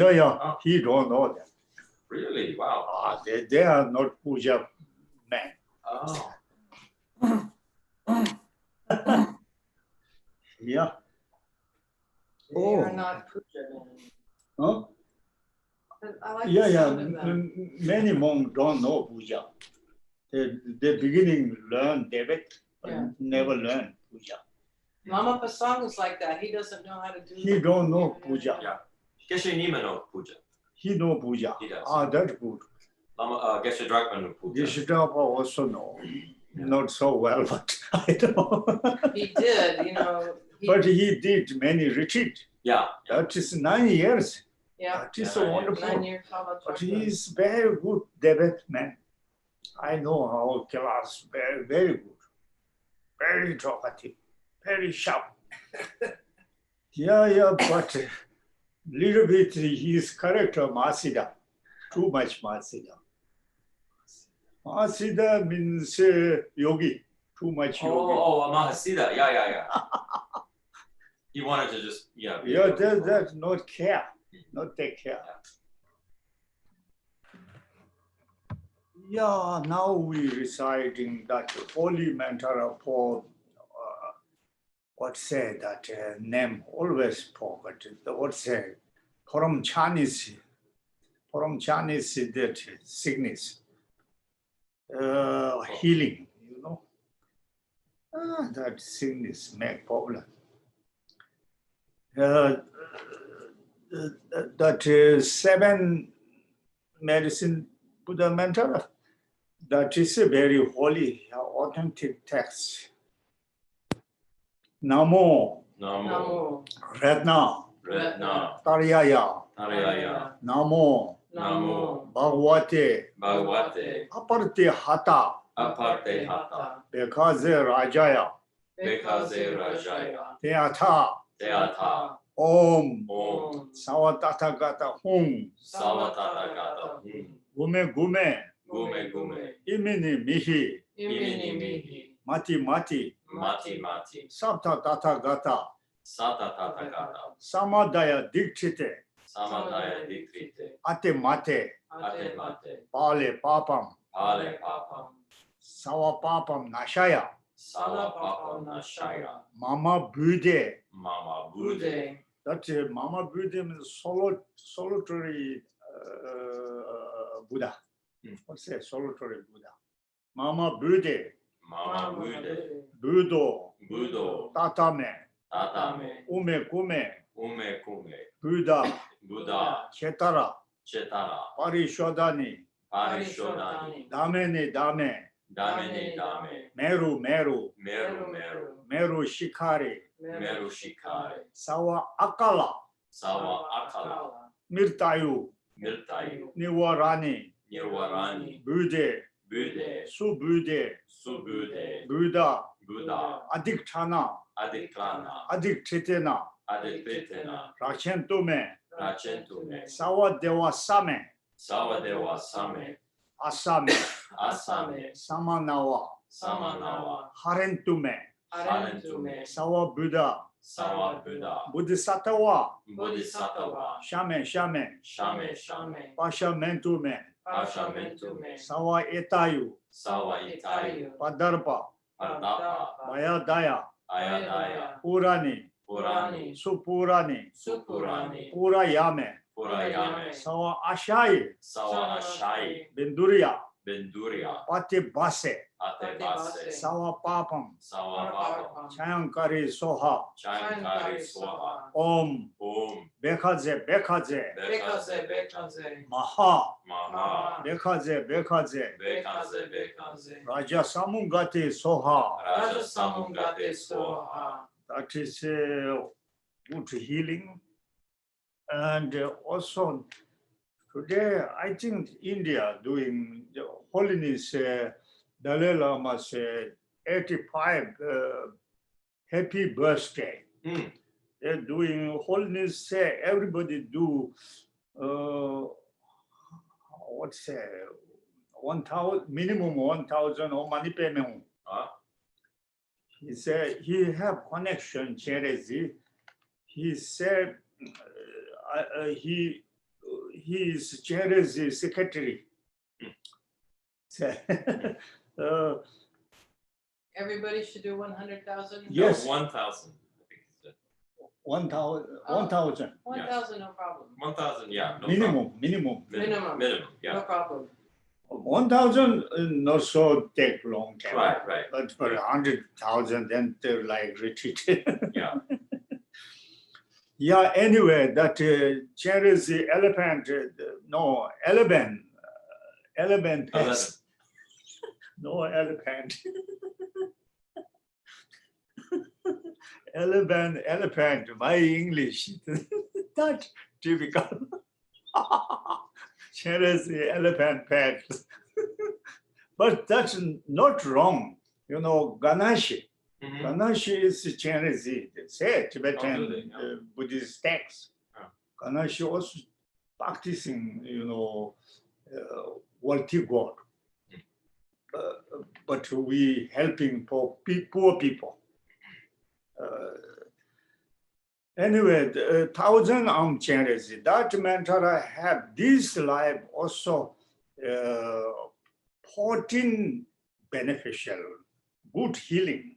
Yeah, he don't know that. Really? Wow. They are not puja men. Oh. Yeah. They are not puja men. Huh? I like the sound of them. Many monks don't know puja. They beginning learn Tibet, but never learn puja. Lama Pasang is like that. He doesn't know how to do. He don't know puja. Yeah. Geshe Nima know puja. He know puja. He does. That's good. Lama Geshe Drakpa know puja. Geshe Drakpa also know. Not so well, but I know. He did, you know. But he did many retreat. Yeah. That is 9 years. Yeah. That is so wonderful. 9 years. But he is very good Tibet man. I know how class, very, very good. Very talkative, very sharp. Yeah, but little bit his character, Masida. Too much Masida. Mahasiddha means yogi. Too much yogi. Oh, Mahasiddha. Yeah. He wanted to just, That's not care. Not take care. Yeah, now we reciting that holy mantra for what say that name always forgot. What say from Chinese that sickness, healing. You know, that sickness make problem. That 7 medicine Buddha mantra. That is a very holy, authentic text. Namo, Ratna, Taryaya, Namo, Bhagavate, Aparte Hata, Bekaze Rajaya, Teatha, Om, Sawatathagata Hum, Gume, Imini Mihi, Mati, Sapta Tathagata, Samadaya Dikshite, Ate Mate, Pale Papam, Sawa Papam Nashaya, Mama Bude. That Mama Bude means solitary Buddha. What's that? Solitary Buddha. Mama Bude. Budo. Tatame. Ume Kume. Buddha. Chetara. Parishodani. Dame. Meru Shikari. Sawa Akala. Mirtayu. Niwarani. Bude. Subude. Buddha. Adiktana. Adiktitena. Rachentume. Sawa Dewa Same. Asame. Samanawa. Harentume. Sawa Buddha. Bodhisattva. Shame. Pashamentume. Sawa Etayu. Padarpa. Bayadaya. Purani. Supurani. Purayame. Sawa Ashai. Benduria. Pati Base. Sawa Papam. Chayankari Soha. Om. Bekaze. Maha. Bekaze. Raja Samungate Soha. That is good healing. And also today, I think India doing the holiness, Dalai Lama's 85 happy birthday. They're doing holiness, everybody do, what's 1,000, minimum 1,000 or money payment. He said he have connection, Cherezi. He said he he is Chair's secretary. Everybody should do 100,000? Yes. No, 1,000. I think he said. 1,000. Oh. 1,000. 1,000, no problem. 1,000, yeah. No Minimum. problem. Minimum, yeah. No problem. 1,000 not so take long time. Right. But for 100,000, then they're like retreat. Yeah. Yeah, anyway, that Chair's elephant, elephant pest. No elephant. Elephant, my English, not typical. Chair's elephant pet. But that's not wrong. You know, Ganesh. Mhm. Ganesh is Chinese, say Tibetan Oh, do they? Yeah. Buddhist text. Yeah. Ganesh also practicing, worthy God. But we helping poor people. Anyway, 1,000 Chinese. That mantra have this life also 14 beneficial, good healing.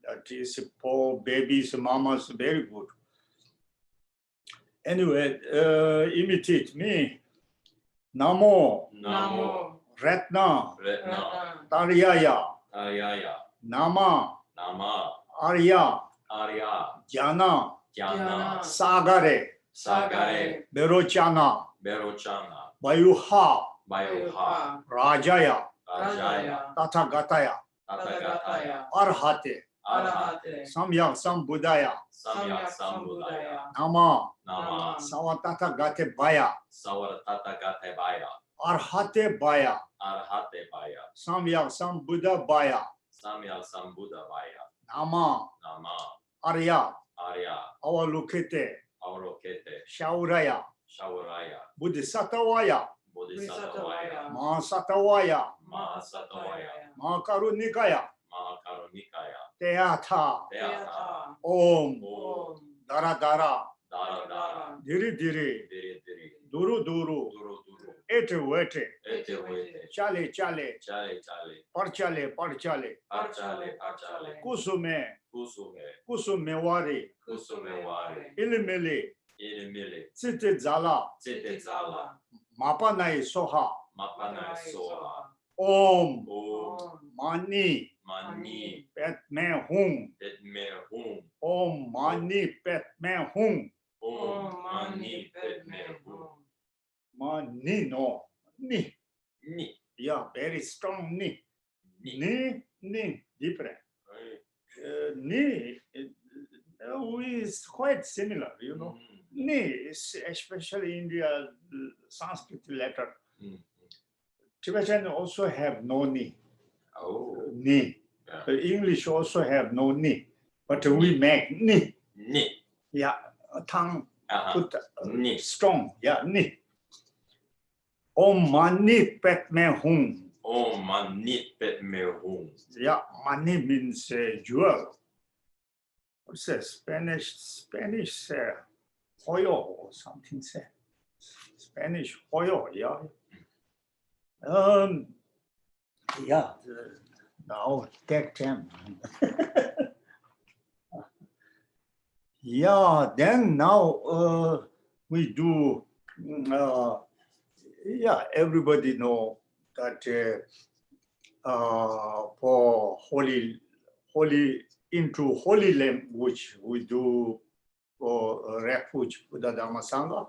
That is for babies, mamas, very good. Anyway, imitate me. Namo, Namo, Ratna, Retna, Taryaya, Ayaya, Nama, Nama, Arya, Arya, Jnana, Jnana, Sagare, Sagare, Berochana, Berochana, Vayuha, Vayuha, Rajaya, Rajaya, Tathagataya, Tathagataya, Arhate, Arahate. Samyak Sambuddhaya, Samyak Sambuddhaya, Nama, Nama, Savatatagate Baya, Savatatagatebhaya, Arhate Baya, Arhatebhaya, Samyak Sambuddha Baya, Samyak Sambuddhavaya, Nama, Nama, Arya, Arya, Avalokite, Aurokete, Shauraya, Shauraya, Bodhisattvaya, Bodhisattvaya, Mahasattvaya, Mahasattvaya, Mahakarunikaya, Mahakarunikaya, Teatha, Teatha, Om, Om, Dara Dara, Dara Dara, Diri Diri, Diri Diri, Duru Duru, Duru Duru, Ete Wete, Ete Vete, Chale Chale, Chale Chale, Parchale Parchale, Parchale Parchale, Kusume, Kusume, Kusumewari, Kusumewari, Ilimili, Ilimili, Site Zala, Titezala, Mapanai Soha, Mapanai Soha, Om, Om, Mani, Mani, Petme Hung, Petme Hum, Om Mani Petme Hung, Om Mani Petme Hum, Mani no, Ni, Ni, yeah, very strong Ni, Ni, different. Ni is quite similar, Ni is especially India Sanskrit letter. Tibetan also have no Ni. Oh, Ni. yeah. English also have no Ni, but we make Ni. Ni, Yeah, tongue put Ni, strong. Yeah, Ni. Om Mani Padme Hum. Om Mani Petme Hum. Yeah, Mani means jewel. What's that? Spanish oil or something. Say Spanish oil. Yeah. Yeah. Now take time. Yeah. Then now we do. Yeah. Everybody know that for holy into holy language we do for refuge Buddha Dhamma Sangha.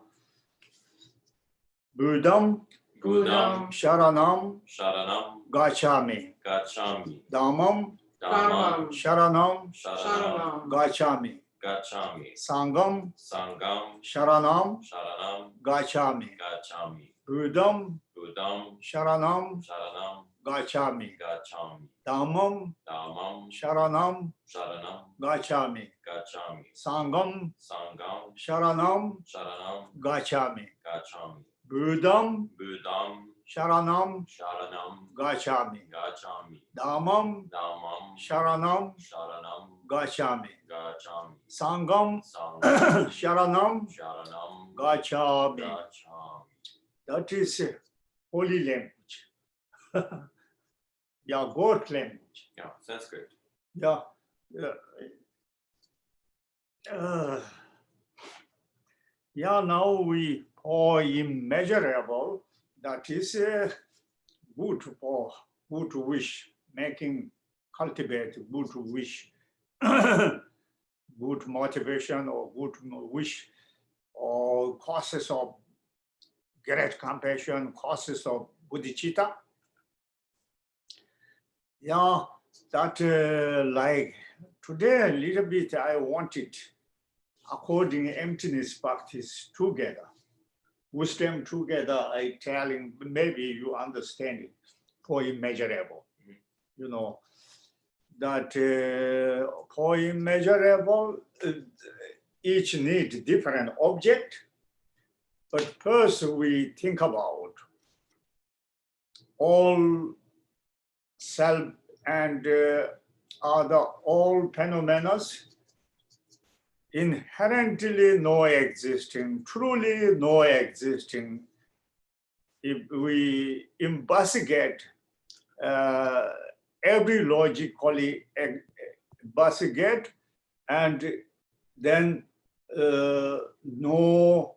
Buddham, Buddham, Sharanam, Sharanam, Gacchami. Gacchami, Dhammam, Dhammam, Sharanam, Sharanam, Gacchami. Gacchami, Sangham, Sangham, Sharanam, Sharanam, Gacchami. Gacchami, Buddham, Buddham, Sharanam, Sharanam, Gacchami. Gacchami, Dhammam, Dhammam, Sharanam, Sharanam, Gacchami. Gacchami, Sangham, Sangham, Sharanam, Sharanam, Gacchami. Gacchami, Buddham, Buddham, Sharanam, Sharanam, Gacchami. Gacchami, Dhammam, Dhammam, Sharanam, Sharanam, Gacchami. Gacchami, Sangham, Sangham, Sharanam, Sharanam, Gacchami. Gacchami. That is holy language. Yeah, God language. Yeah, Sanskrit. Yeah. Yeah, now we are immeasurable. That is good for good wish, making, cultivate good wish, good motivation or good wish, or causes of great compassion, causes of bodhicitta. Yeah, that like today a little bit I wanted according emptiness practice together. Wisdom together, I telling, maybe you understand it, for immeasurable. You know, that for immeasurable, each need different object, but first we think about all self and other all phenomena inherently no existing, truly no existing. If we investigate every logically investigate, and then no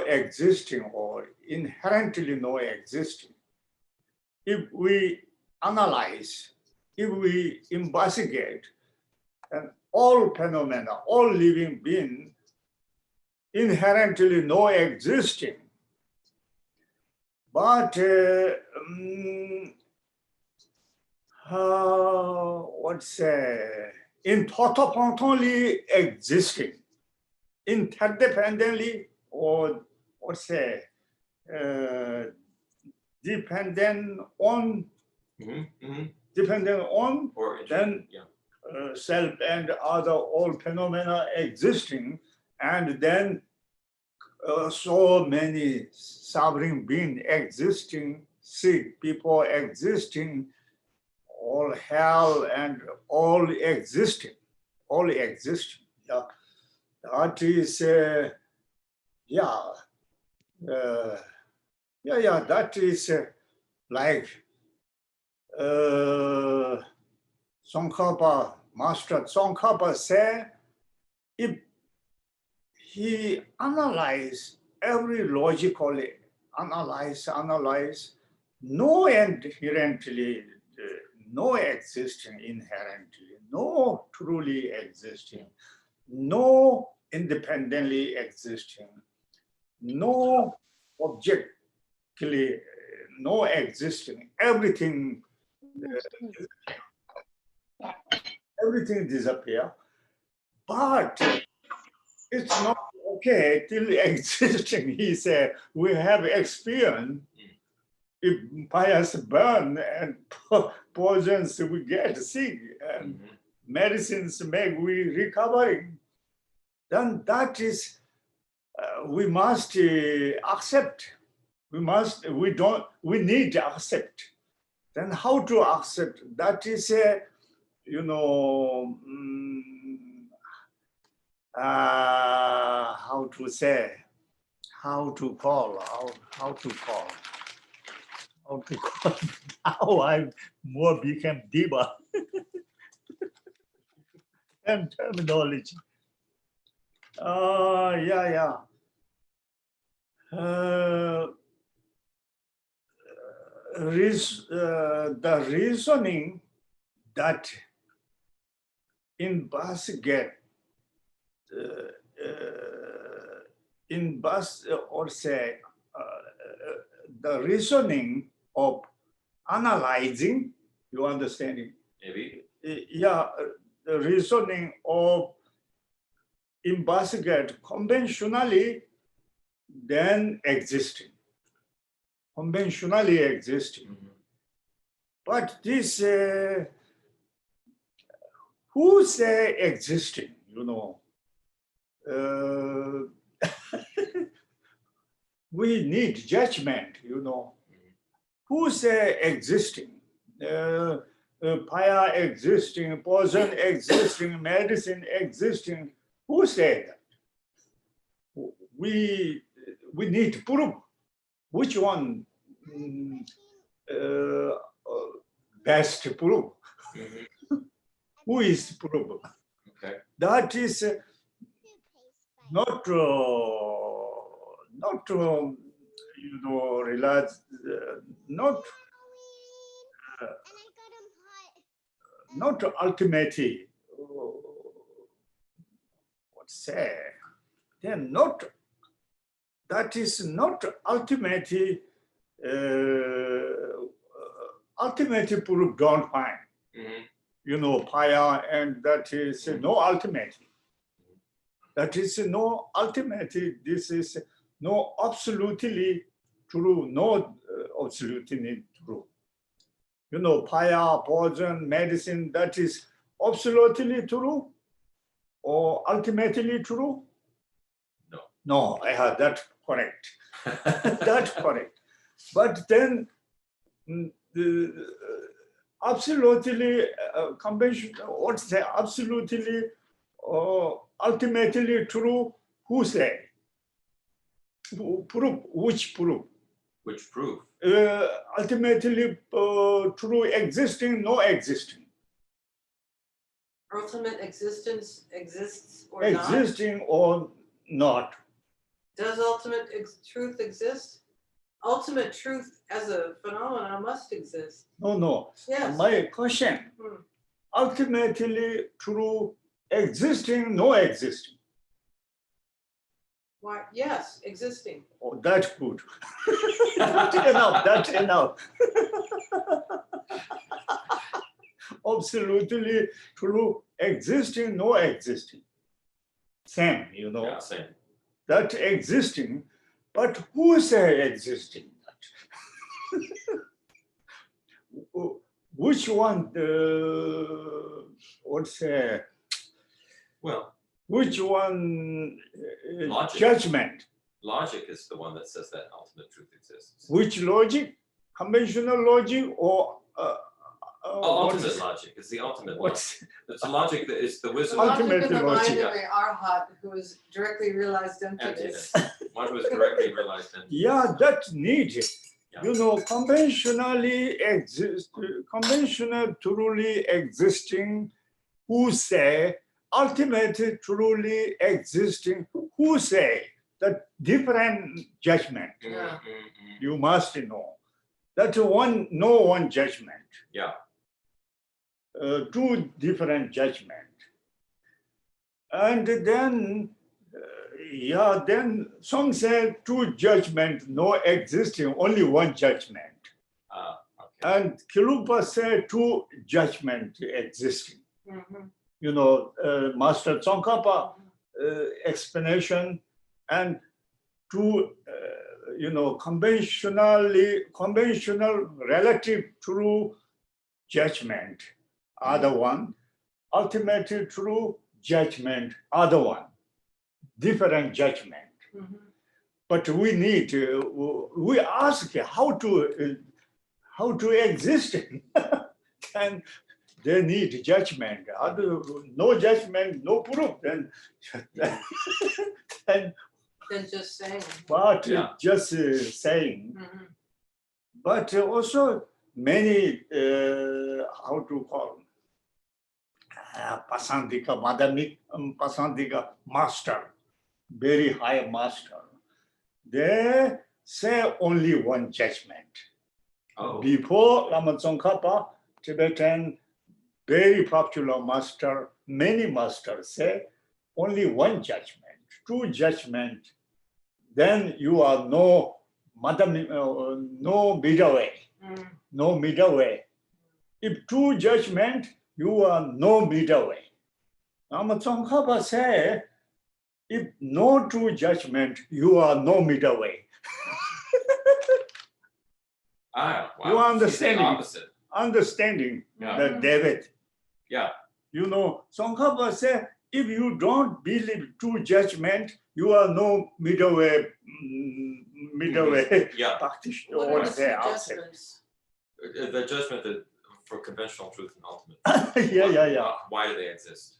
existing or inherently no existing. If we analyze, if we investigate, and all phenomena, all living being, inherently no existing. But in totally existing, interdependently, or dependent on, dependent on, Or then yeah. Self and other all phenomena existing, and then so many suffering beings existing, sick people existing, all hell and all existing. Yeah, that is that is like Tsongkhapa, Master Tsongkhapa said, if he analyzed every logically, analyze, no inherently, no existing inherently, no truly existing, no independently existing, no objectively, no existing, everything disappear. But it's not okay till existing. He said, we have experience. If fires burn and poisons we get sick and medicines make we recovering, then that is, we must accept. We need to accept. Then how to accept? That is how to say, how to call. Now I more became diva and terminology. The reasoning that investigate the reasoning of analyzing, you understanding? Maybe. Yeah, the reasoning of investigate conventionally, then existing. Conventionally existing. But this, who say existing, we need judgment, Who say existing? Fire existing, poison existing, medicine existing. Who say that? We need proof. which one best proof? Mhm. Who is proof? Okay. That is not realize not ultimately what say then not that is not ultimately ultimate proof don't find. Mhm. Paya, and that is no ultimate. That is no ultimate. This is no absolutely true, no absolutely true. Paya, poison, medicine, that is absolutely true or ultimately true? No. No, I have that correct. That's correct. But then the absolutely conventional, what's the absolutely ultimately true? Who say? Proof, which proof? Which proof? Ultimately true existing, no existing. Ultimate existence exists or Existing or not. Does ultimate truth exist? Ultimate truth as a phenomenon must exist. No. Yes. My question, ultimately true existing, no existing. Why? Yes, existing. Oh, that's good. That's enough. Absolutely true existing, no existing. Same, Yeah, same. That existing, but who say existing? Which one, Well, which one Logic. judgment? logic is the one that says that ultimate truth exists. Which logic? Conventional logic or Ultimate logic is the ultimate logic. what's It's a logic that is the The wisdom. logic Ultimate in the mind logic. of an arhat who has directly realized emptiness. One who has directly realized emptiness. Yeah, that's needed. Yeah. Conventionally conventional truly existing, who say, ultimately truly existing, who say, that different judgment. Yeah. You must know. That's one judgment. Yeah. Two different judgment. And then, then some say two judgment, no existing, only one judgment. Okay. And Kilupa said two judgment existing. Master Tsongkhapa explanation and two, conventional relative true judgment, other one, ultimately true judgment, other one, different judgment. But we need we ask how to exist, and they need judgment. No judgment, no proof. Then just saying. But just saying. But also many how to call Pasandika, Madhamik Pasandika master, very high master. They say only one judgment. Before Lama Tsongkhapa, Tibetan, very popular master, many masters say only one judgment, two judgment. Then you are no middle way, no middle way. If two judgment, you are no middle way. Lama Tsongkhapa say, if no two judgment, you are no middle way. Wow. You understanding? Opposite. Understanding the David. Yeah. Tsongkhapa say, if you don't believe two judgment, you are no middle way. Yeah. Practitioner. What are the two judgments? The judgment that for conventional truth and ultimate. Yeah. Why do they exist?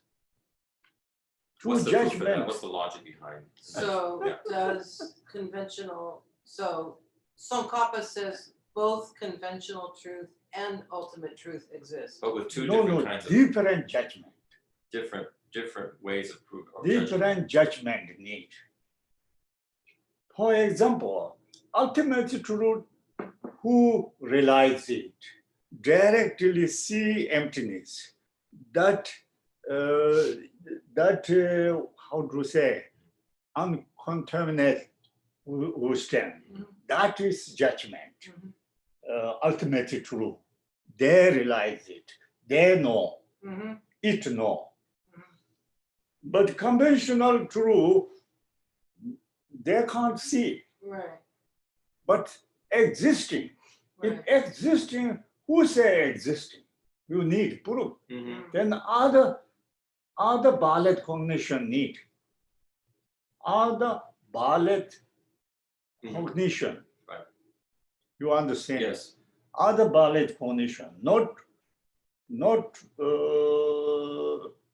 Two judgment. What's the logic behind? So does conventional, so Tsongkhapa says both conventional truth and ultimate truth exist. But with two No, different no, kinds of different judgment. different ways of proof or judgment. Different judgment need. For example, ultimate truth, who realizes it, directly see emptiness. That how to say, uncontaminated wisdom. Mhm. That is judgment. Mhm. Ultimate truth. They realize it. They know. Mhm. It know. Mhm. But conventional truth, they can't see. Right. But existing, Right. if existing, who say existing? You need proof. Mhm. Then other valid cognition need. Other valid Mhm. cognition. Right. You understand? Yes. Other valid cognition, not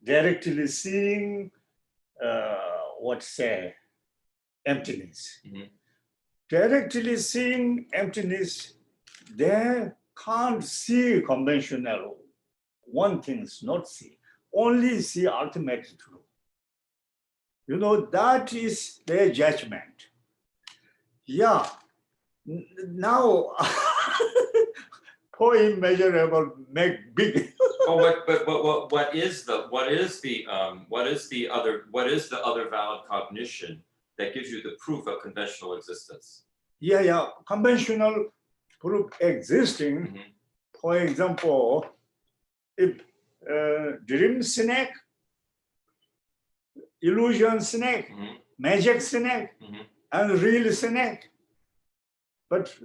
directly seeing emptiness. Mhm. Directly seeing emptiness, they can't see conventional. One thing's not see, only see ultimate truth. You know, that is their judgment. Yeah. Now, for immeasurable, make big. Oh, what is the other valid cognition that gives you the proof of conventional existence? Yeah. Conventional proof existing. Mhm. For example, if dream snake, illusion snake, Mhm. magic snake, Mhm. and real snake. But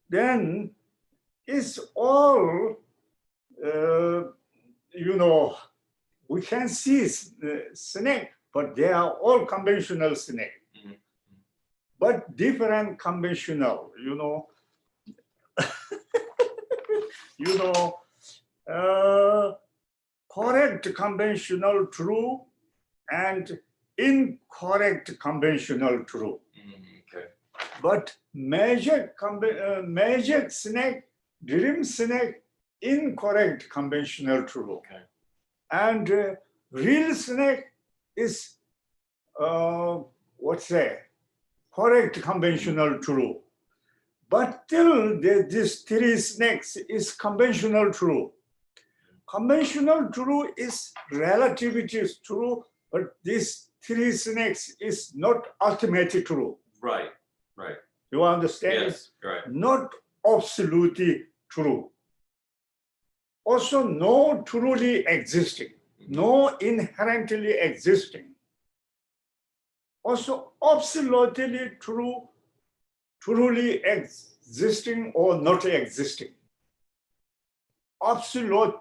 then it's all, we can see snake, but they are all conventional snake. Mhm. But different conventional, correct conventional true and incorrect conventional true. Okay. But magic snake, dream snake, incorrect conventional true. Okay. And real snake is correct conventional true. But till these three snakes is conventional true. Conventional true is relativity is true, but these three snakes is not ultimate true. Right. You understand? Yes. Right. Not absolutely true. Also, no truly existing, no inherently existing. Also, absolutely true, truly existing or not existing. Absolute,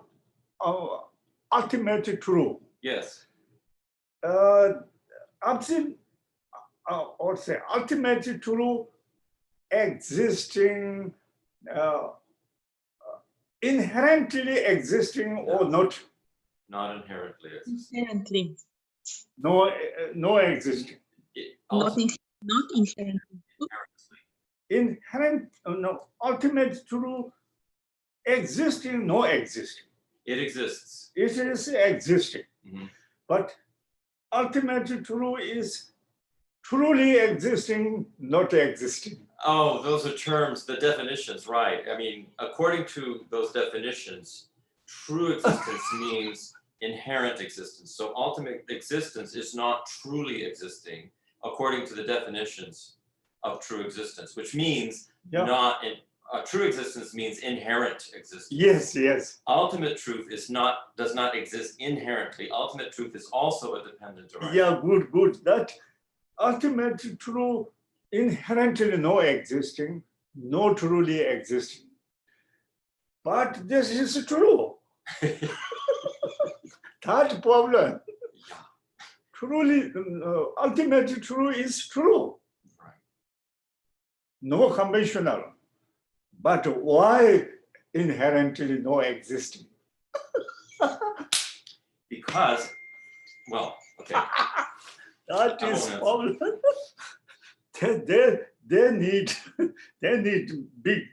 ultimate true. Yes. Ultimate true, existing, inherently existing or not. Not inherently. Inherently. No existing. Not inherently. Inherent, ultimate true, existing, no existing. It exists. It is existing. Mhm. But ultimate true is truly existing, not existing. Oh, those are terms, the definitions, right? I mean, according to those definitions, true existence means inherent existence. So ultimate existence is not truly existing according to the definitions of true existence, which means true existence means inherent existence. Yes. Ultimate truth does not exist inherently. Ultimate truth is also a dependent arrival. Yeah, good. That ultimate true, inherently no existing, no truly existing. But this is true. That problem. Yeah. Truly, ultimate true is true. Right. No conventional. But why inherently no existing? Because, well, okay. That I is won't answer. problem. They they need big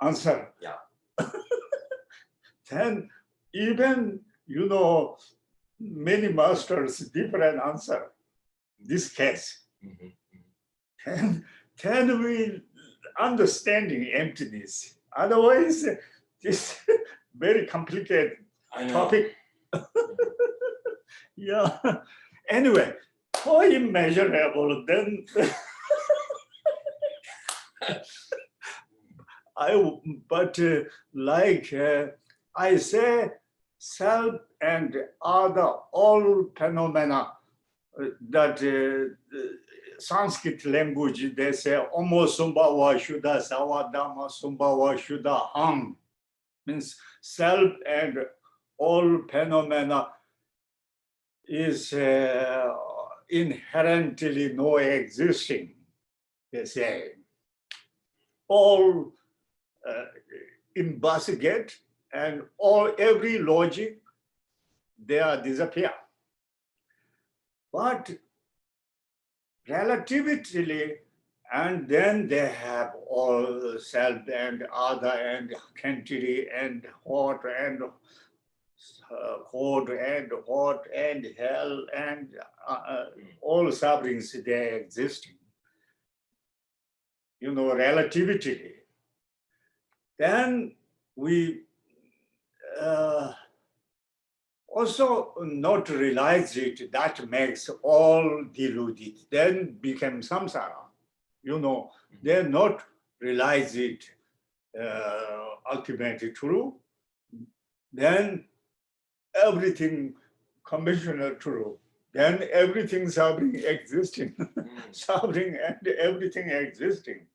answer. Yeah. Then even, many masters different answer, this case. Mhm. Then we understanding emptiness. Otherwise, this very complicated I know. topic. Yeah. Anyway, for immeasurable, then I say, self and other all phenomena that Sanskrit language, they say, Omo Sumbhava Shuddha Savadama Sumbhava Shuddha Ham, means self and all phenomena is inherently no existing, they say. All investigate and every logic, they are disappear. But relatively, and then they have all self and other and entity and what and code and what and hell and all sufferings, they are existing. Relativity. Then we also not realize it, that makes all deluded, then become samsara. They not realize it ultimately true, then everything conventional true, then everything suffering existing, suffering and everything existing.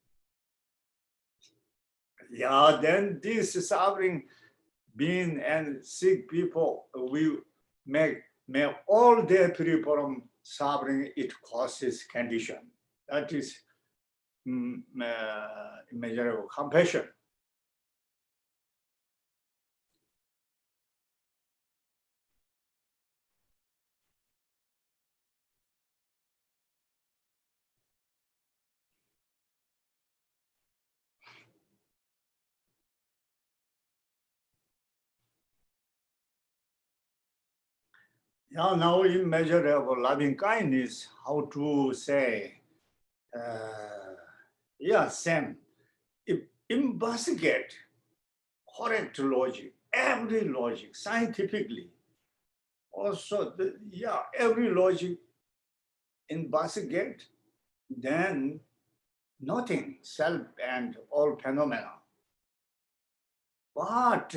Yeah, then this suffering being and sick people, we may all day free from suffering, it causes condition. That is immeasurable compassion. Yeah, now immeasurable loving kindness, how to say, same. If investigate correct logic, every logic, scientifically, also, every logic investigate, then nothing, self and all phenomena. But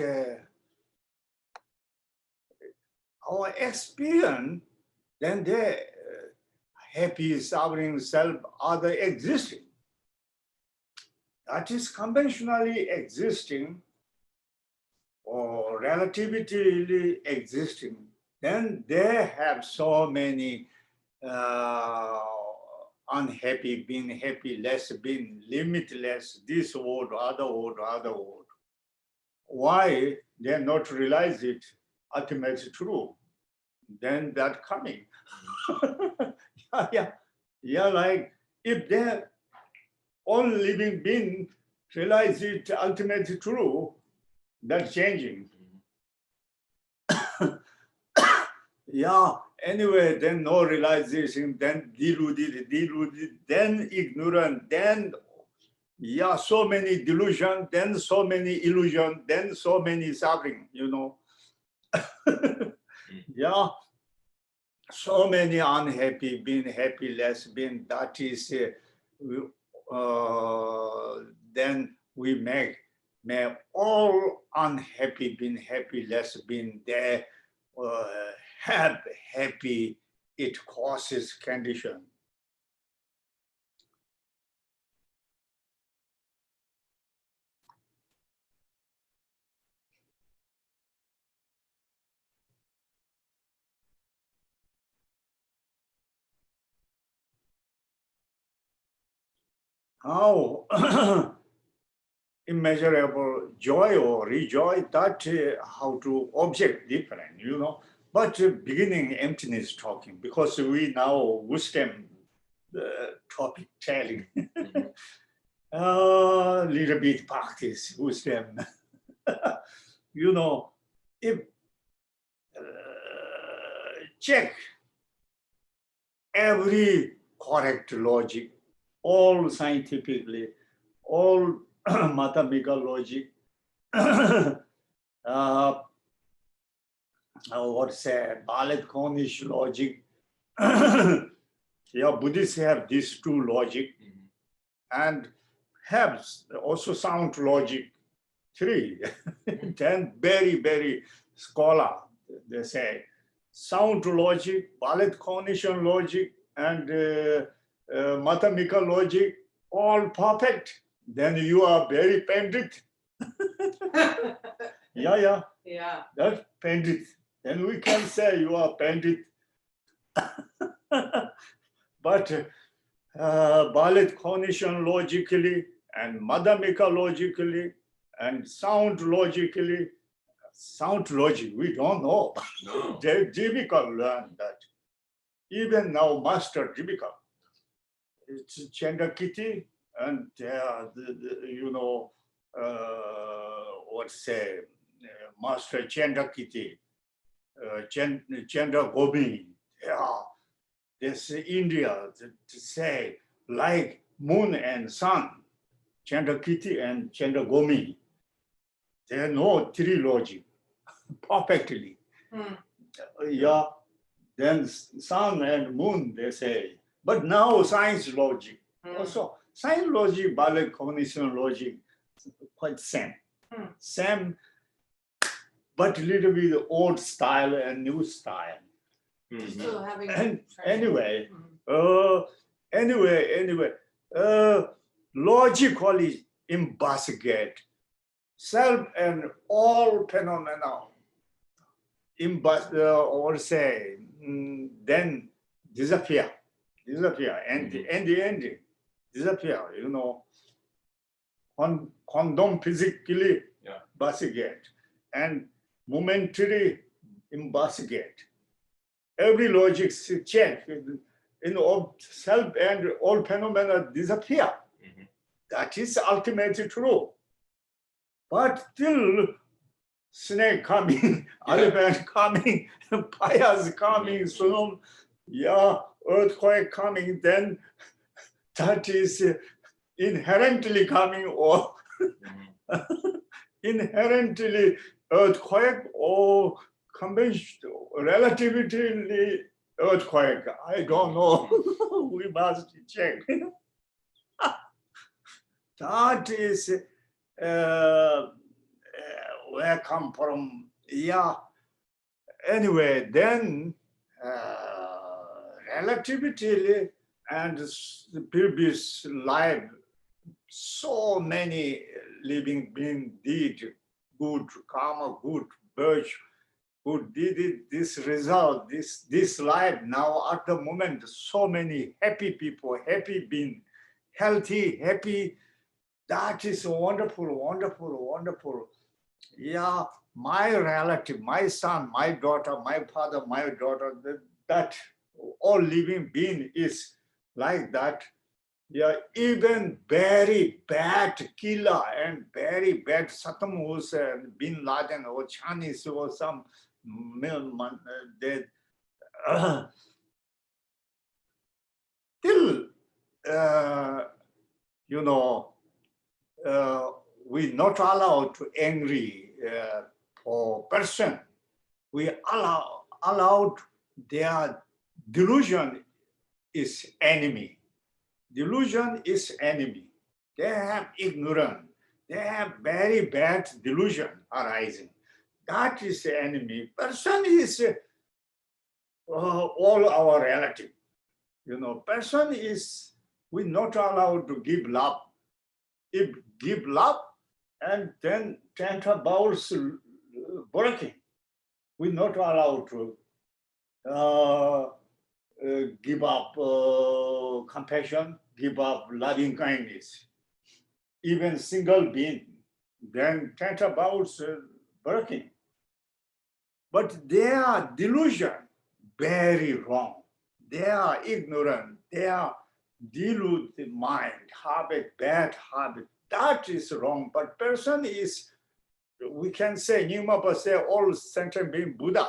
our experience, then they happy, suffering, self, other existing. That is conventionally existing or relatively existing. Then they have so many unhappy, being happy, less, being limitless, this word, other word, other word. Why they not realize it ultimately true? Then that coming. Like if they all living being realize it ultimately true, that's changing. Anyway, then no realization, then deluded, then ignorant, then so many delusion, then so many illusion, then so many suffering, so many unhappy, being happy, less, being, that is, then we may all unhappy, being happy, less, being there, have happy, it causes condition. How immeasurable joy or rejoice, that how to object different, But beginning emptiness talking, because we now wisdom topic telling. little bit practice with them. You know, if check every correct logic, all scientifically, all mathematical logic, ballet Cornish logic. Yeah, Buddhists have these two logic and have also sound logic 3. Then very, very scholar, they say, sound logic, ballet cognition logic, and mathematical logic, all perfect. Then you are very Pandit. Yeah, Yeah. that's Pandit. Then we can say you are Pandit. But ballet cognition logically and mathematical logically and sound logic, we don't know. No. They're difficult to learn that. Even now, master difficult. It's Chandrakiti and Master Chandrakiti, Chandra Gobi. Yeah, this India to say like moon and sun, Chandrakiti and Chandragomi. They know 3 logic perfectly. Yeah, then sun and moon, they say. But now science logic. Also, science logic, ballet cognition logic, quite same. Same, but a little bit old style and new style. Still having And treasure. anyway, logically investigate self and all phenomena, or say, then disappear, and in the end, disappear, you know, condom physically investigate and momentary investigate. Every logic check, self and all phenomena disappear. That is ultimately true. But still, snake coming, elephant coming, fires coming, soon, earthquake coming, then that is inherently coming, or inherently earthquake, or conventional relatively earthquake. I don't know. We must check. That is where I come from. Yeah. Anyway, then relativity and the previous life, so many living beings did good karma, good virtue, good did it, this result, this life. Now at the moment, so many happy people, happy being, healthy, happy. That is wonderful, wonderful, wonderful. Yeah, my relative, my son, my daughter, my father, my daughter, that all living being is like that. Yeah, even very bad killer and very bad Saddam Hussein, Bin Laden or Chinese or some dead. Still, we not allowed to angry for person. We allowed their delusion is enemy. Delusion is enemy. They have ignorance. They have very bad delusion arising. That is the enemy. Person is all our relative. Person is, we not allowed to give love. If give love, and then tantra bowels working, we not allowed to give up compassion, give up loving kindness. Even single being, then tantra bowels working. But their delusion very wrong. They are ignorant. They are deluded mind, habit, bad habit. that is wrong. But person is, we can say, Nyingma say, all sentient being Buddha.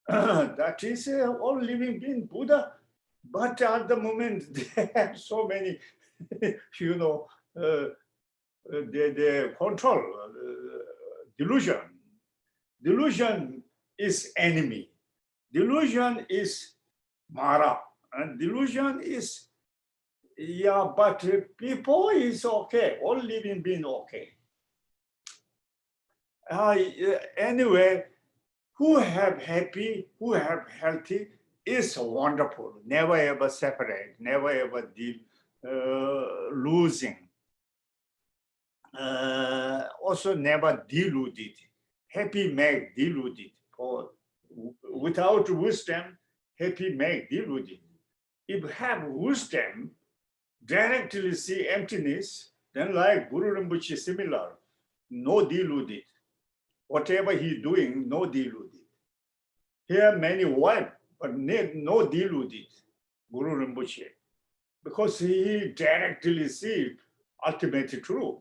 That is all living being Buddha. But at the moment, they have so many, you know, they control delusion. Delusion is enemy. Delusion is Mara. And delusion is, yeah, but people is okay. All living being okay. Anyway, who have happy, who have healthy is wonderful. Never ever separate, never ever losing. Also never deluded. Happy make deluded. For without wisdom, happy make deluded. If you have wisdom, directly see emptiness, then like Guru Rinpoche similar, no deluded. Whatever he doing, no deluded. Here many wife, but no deluded, Guru Rinpoche, because he directly see ultimate truth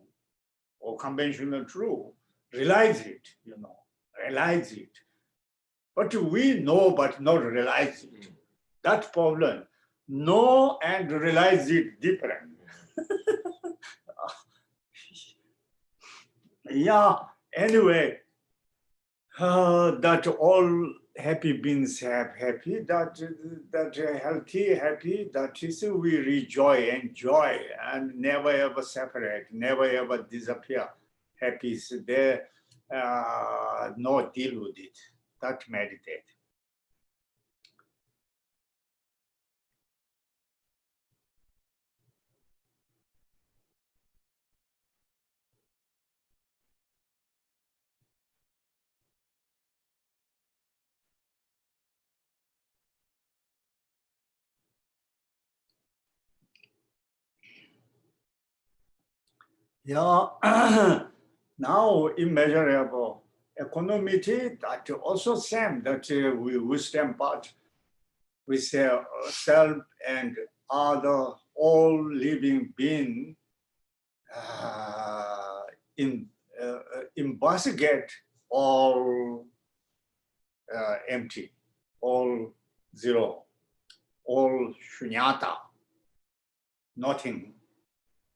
or conventional truth, realize it, you know, realize it. But we know but not realize it. That problem, know and realize it different. Yeah, anyway, that all happy beings have happy, that healthy, happy, that is we rejoice, enjoy, and never ever separate, never ever disappear. Happy is there, not deluded. That meditate. Yeah, now immeasurable equanimity, that also same, that we wisdom part, we say self and other all living being investigate all empty, all zero, all shunyata, nothing.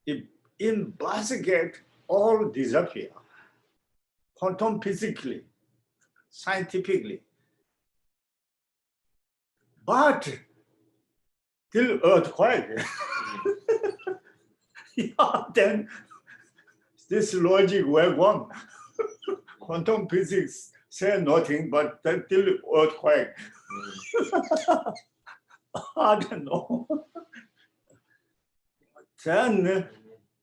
If investigate all disappear, quantum physically, scientifically. But till earthquake, yeah, then this logic will go on. Quantum physics say nothing, but then till earthquake. I don't know. Then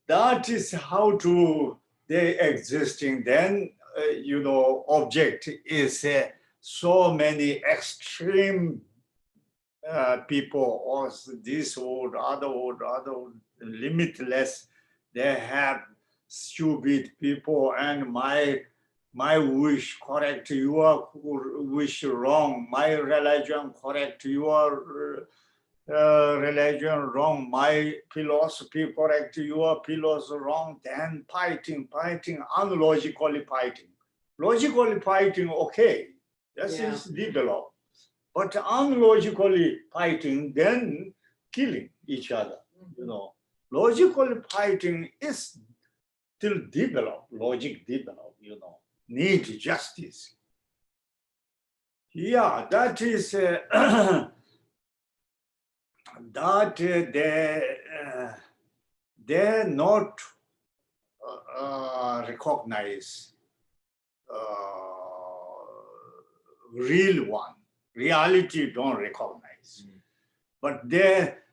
that is how to they existing. Then you know, object is so many extreme people, or this world, other world, limitless. They have stupid people, and my wish correct, your wish wrong, my religion correct, your religion wrong, my philosophy correct, your philosophy wrong, then fighting, unlogically fighting. Logically fighting, okay, this is developed. But unlogically fighting, then killing each other, you know. Logically fighting is still developed, logic developed, you know, need justice. Yeah, that is, that they not recognize real one. Reality don't recognize. But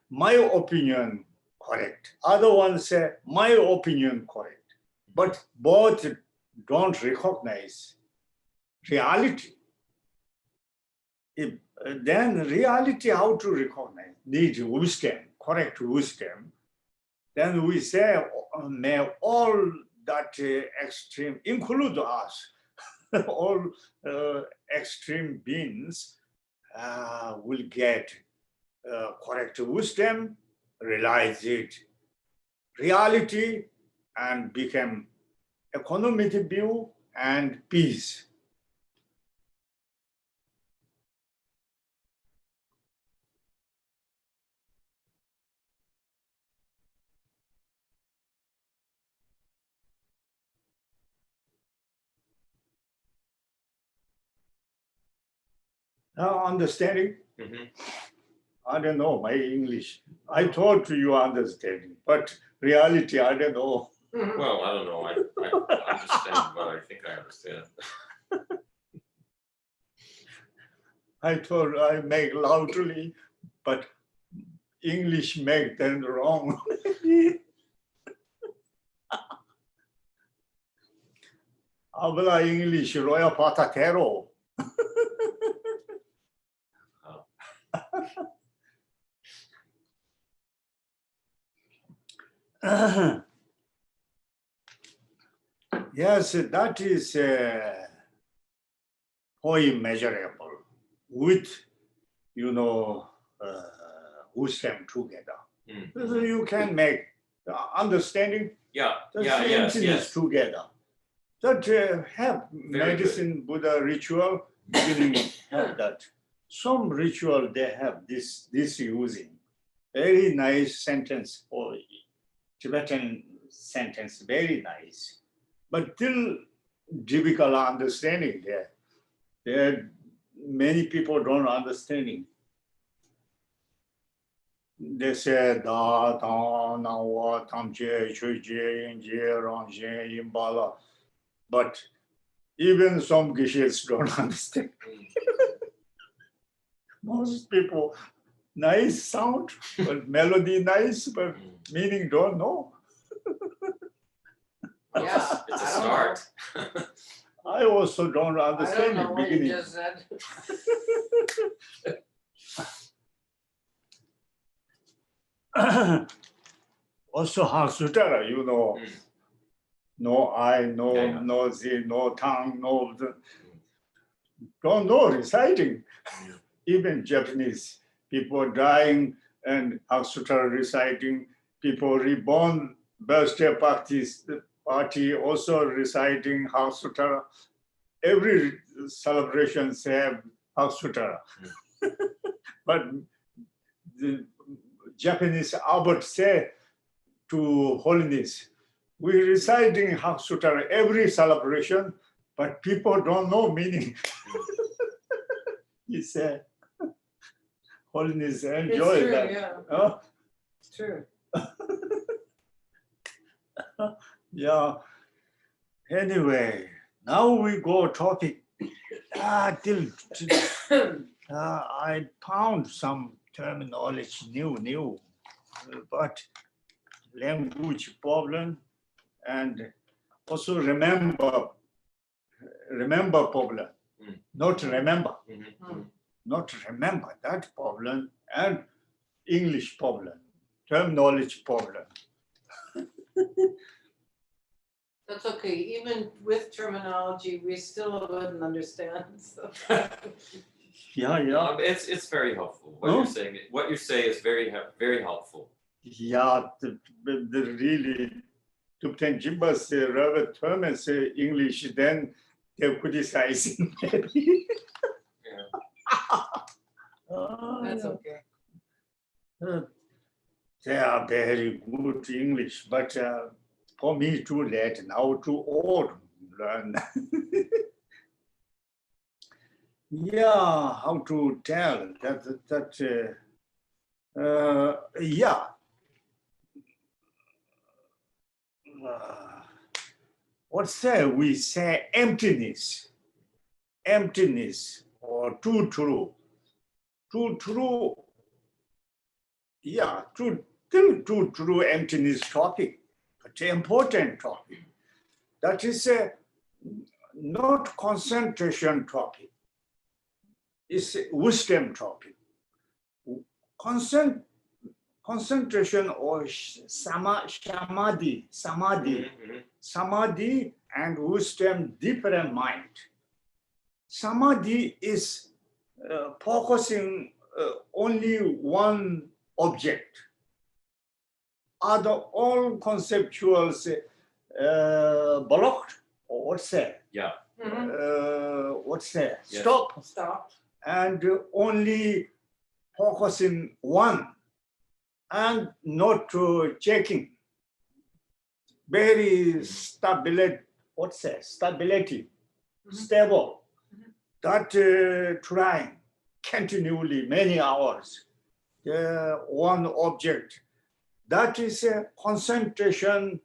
my opinion correct. Other ones say my opinion correct. But both don't recognize reality. Then reality, how to recognize? Need wisdom, correct wisdom. Then we say, may all that extreme, include us, all extreme beings will get correct wisdom, realize it. Reality, and became equanimity view and peace. Now understanding? Mhm. I don't know my English. I thought you understanding, but reality, I don't know. Well, I don't know. I understand what I think I understand. I thought I make loudly, but English make them wrong. Habla English, Roya Patakero. Yes, that is immeasurable with, wisdom together. Mm. So you can make the understanding Yeah, the yeah, yes, emptiness yes. together. That have medicine, Buddha ritual, beginning have that. Some ritual they have this using. Very nice sentence for Tibetan sentence, very nice. But till difficult understanding there. There many people don't understanding. They say da, ta, na, wa, tam, che, chui, je, yin, je, rang, je, yin, ba, la. But even some Geshes don't understand. Most people, nice sound, but melody nice, but meaning don't know. Well, Yeah, it's a I don't start. I also don't I understand don't know in what you beginning. just said. Also, Sutara, no eye, no Yeah, yeah. nose, no tongue, don't know reciting. Even Japanese people dying and Sutara reciting, people reborn birthday party also reciting Sutara. Every celebration have Sutara. But the Japanese Albert said to Holiness, we reciting Sutara every celebration, but people don't know meaning. He said, Holiness, enjoy It's true, that. yeah. Huh? It's true. Yeah. Anyway, now we go topic. I found some terminology new, but language problem and also remember problem, not remember, not remember that problem and English problem, terminology problem. That's okay, even with terminology, we still wouldn't understand, so. Yeah. It's very helpful. What Huh? you're saying. What you say is very helpful. Yeah, the really Tibetan Jimbas Robert Thomas English, then they're criticizing maybe. That's okay. They are very good English, but for me too late now, too old learn. Yeah, how to tell that yeah. What say we say emptiness or too true, yeah, too true emptiness topic, but important topic. That is a not concentration topic. It's a wisdom topic. Concentration or samadhi and wisdom, different mind. Samadhi is focusing only one object. Other all conceptuals blocked, or what's that? Yeah. What's that? Yes. Stop, Stopped. and only focusing one, and not checking. Very stability. What's that? Stability, stable. That trying continually many hours. One object. That is a concentration.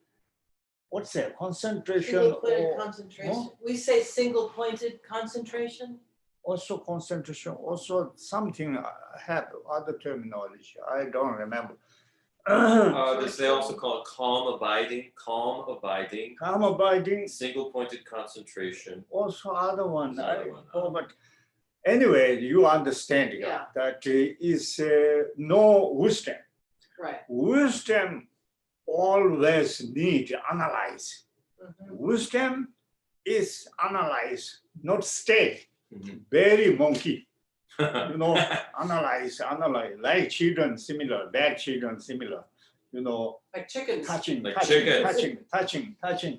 What's that? Concentration. Single pointed or concentration. We say single pointed concentration. also concentration. Also something have other terminology. I don't remember. They also call it calm abiding, Calm abiding. single pointed concentration. Also other one. Other I one, forgot. Anyway, you understand Yeah. that is no wisdom. Right. Wisdom always need analyze. Mhm. Wisdom is analyze, not stay. Mhm. Very monkey. Analyze, like children similar, bad children similar, Like chickens. touching, Like touching, chickens. touching,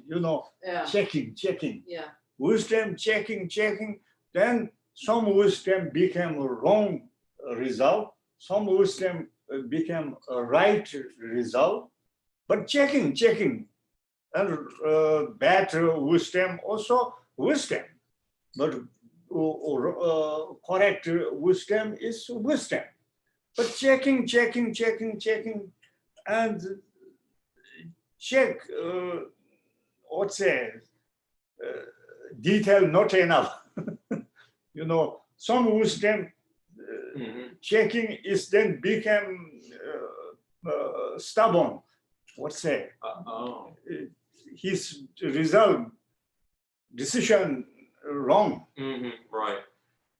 Yeah. checking. Yeah. Wisdom, checking. Then some wisdom became a wrong result. Some wisdom became a right result. But checking, and bad wisdom also wisdom. But correct wisdom is wisdom. But checking, and check, what's that? Detail not enough. Some wisdom checking is then become stubborn. What's that? Oh. His result, decision wrong. Right.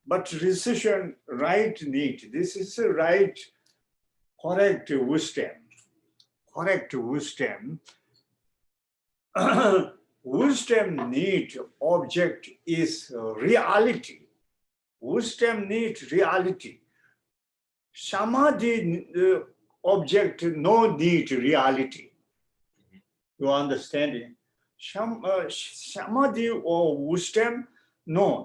But decision right need. This is a right, correct wisdom. Wisdom need object is reality. Wisdom need reality. Samadhi object no need reality. You understand it? Samadhi or wisdom, no.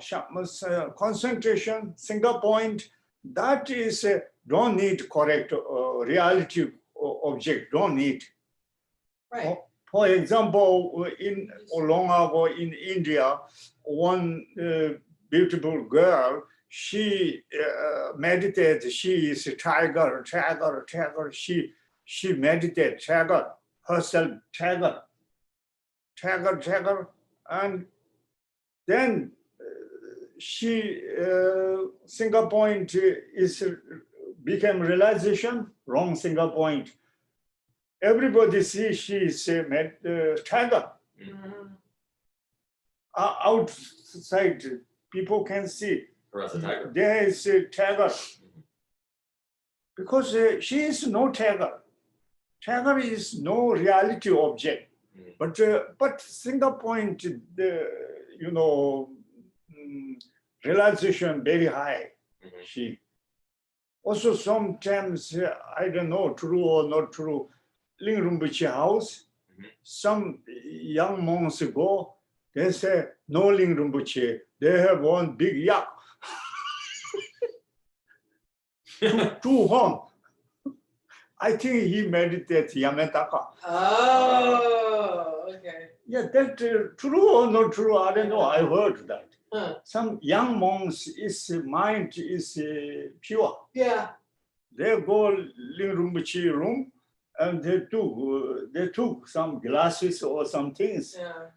Concentration, single point, that is don't need correct reality object, don't need. Right. For example, long ago in India, one beautiful girl, she meditates. She is a tiger. She meditates, tiger, herself, tiger, and then she single point is became realization, wrong single point. Everybody sees she is a tiger. Mhm. Outside, people can see Or as a tiger. there is a tiger. Because she is no tiger. Tiger is no reality object. But single point, realization very high. She also sometimes, I don't know, true or not true, Ling Rinpoche house, some young months ago, they say, no Ling Rinpoche, they have one big yak. two horn. I think he meditates Yamataka. Oh, okay. Yeah, that true or not true, I don't know. I heard that. Huh. Some young monks, his mind is pure. Yeah. They go Ling Rinpoche room and they took some glasses or some things, Yeah.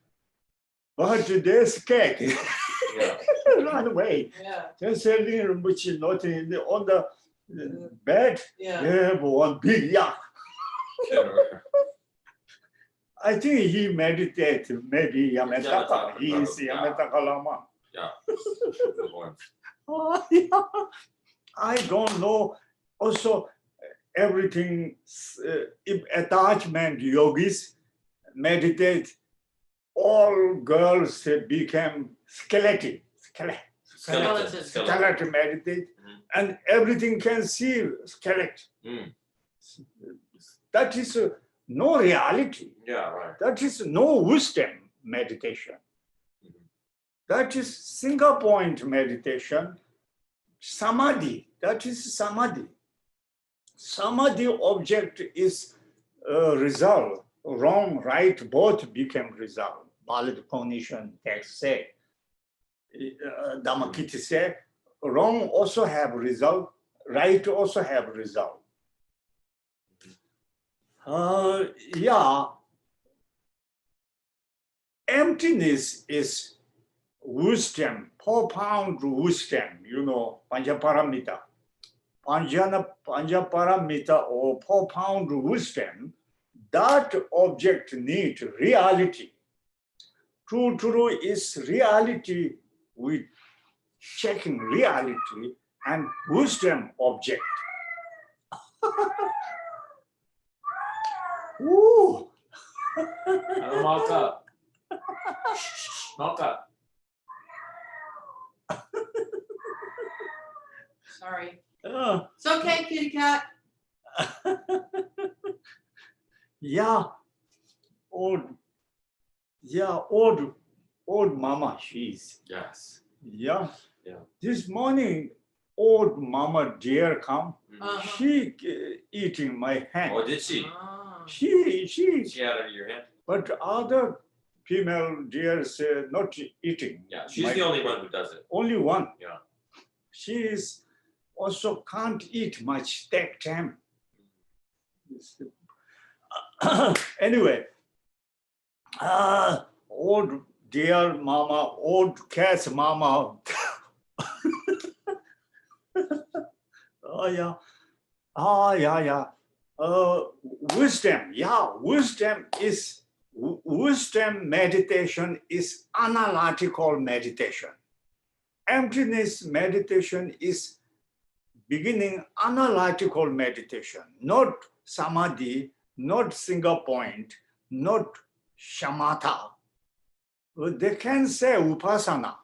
but they scared, Yeah. run away. Yeah. They say Ling Rinpoche not on the bed. Yeah. They have one big yak. Sure. I think he meditates, maybe Yamataka. Yamataka, He is probably, yeah. Yamataka Lama. Yeah. Good one. Oh, yeah. I don't know. Also, everything, if attachment yogis meditate, all girls become skeleton meditate, and everything can see skeleton. That is no reality. Yeah, right. That is no wisdom meditation. Mhm. That is single point meditation. Samadhi, that is samadhi. Samadhi object is result. Wrong, right, both became result. Valid cognition text say. Dhammakita say, wrong also have result, right also have result. Yeah, emptiness is wisdom, profound wisdom, Panchaparamita. Panchaparamita or profound wisdom, that object need reality. True is reality with checking reality and wisdom object. Ooh. Malka. Malka. Sorry. Uh, It's okay, kitty cat. yeah, old mama she is. Yes. Yeah. Yeah. This morning, old mama dear come. Uh-huh. She eating my hand. Oh, did she? Ah. She, She had it in your hand? but other female deers not eating. Yeah, she's my the only food. one who does it. Only one. Yeah. She is also can't eat much that time. Anyway, old dear mama, old cat's mama. Oh yeah. Yeah. Wisdom. Yeah, wisdom meditation is analytical meditation. Emptiness meditation is beginning analytical meditation, not samadhi, not single point, not shamatha. They can say upasana.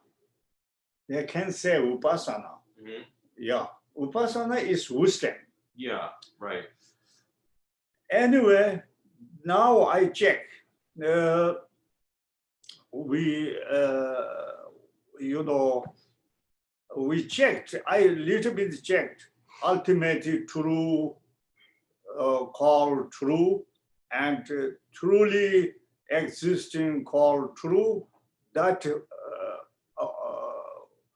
They can say upasana. Mhm. Yeah, upasana is wisdom. Yeah, right. Anyway, now I check. We checked. I little bit checked. Ultimately true, called true, and truly existing called true. That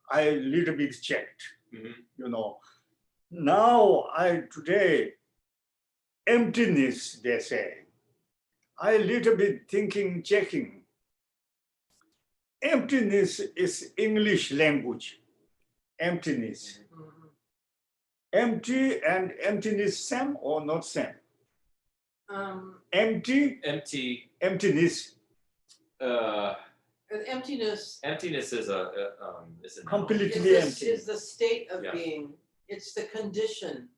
I little bit checked. Mhm. Now today emptiness they say. I little bit thinking, checking. Emptiness is English language. Emptiness. Mhm. Empty and emptiness same or not same? Empty, Empty. emptiness, Emptiness Emptiness is a noun. completely empty. is the state of Yeah. being. It's the condition.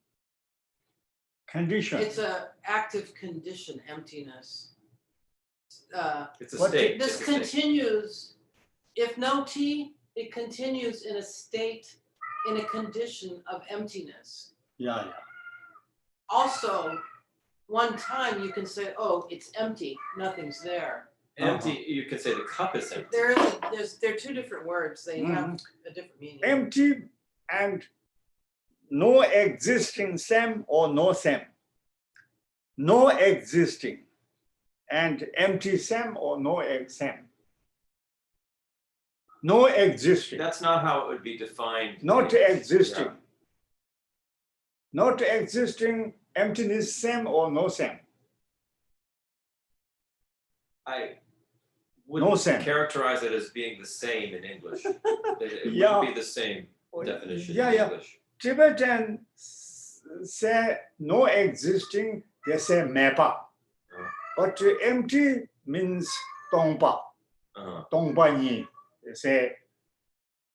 Condition. It's a active condition, emptiness. It's a What state. This It's a state. continues, if no T, it continues in a state, in a condition of emptiness. Yeah. Also, one time you can say, oh, it's empty, nothing's there. Empty, you could say the cup is empty. They're two different words, they have a different meaning. Empty and no existing same or no same? No existing and empty same or no same? No existing. That's not how it would be defined. Not in- existing. Yeah. Not existing, emptiness same or no same? I No wouldn't same. characterize it as being the same in English. It Yeah. wouldn't be the same definition Yeah. in English. Tibetan say no existing, they say mepa. But empty means tongpa, Uh-huh. tongpa ni, they say.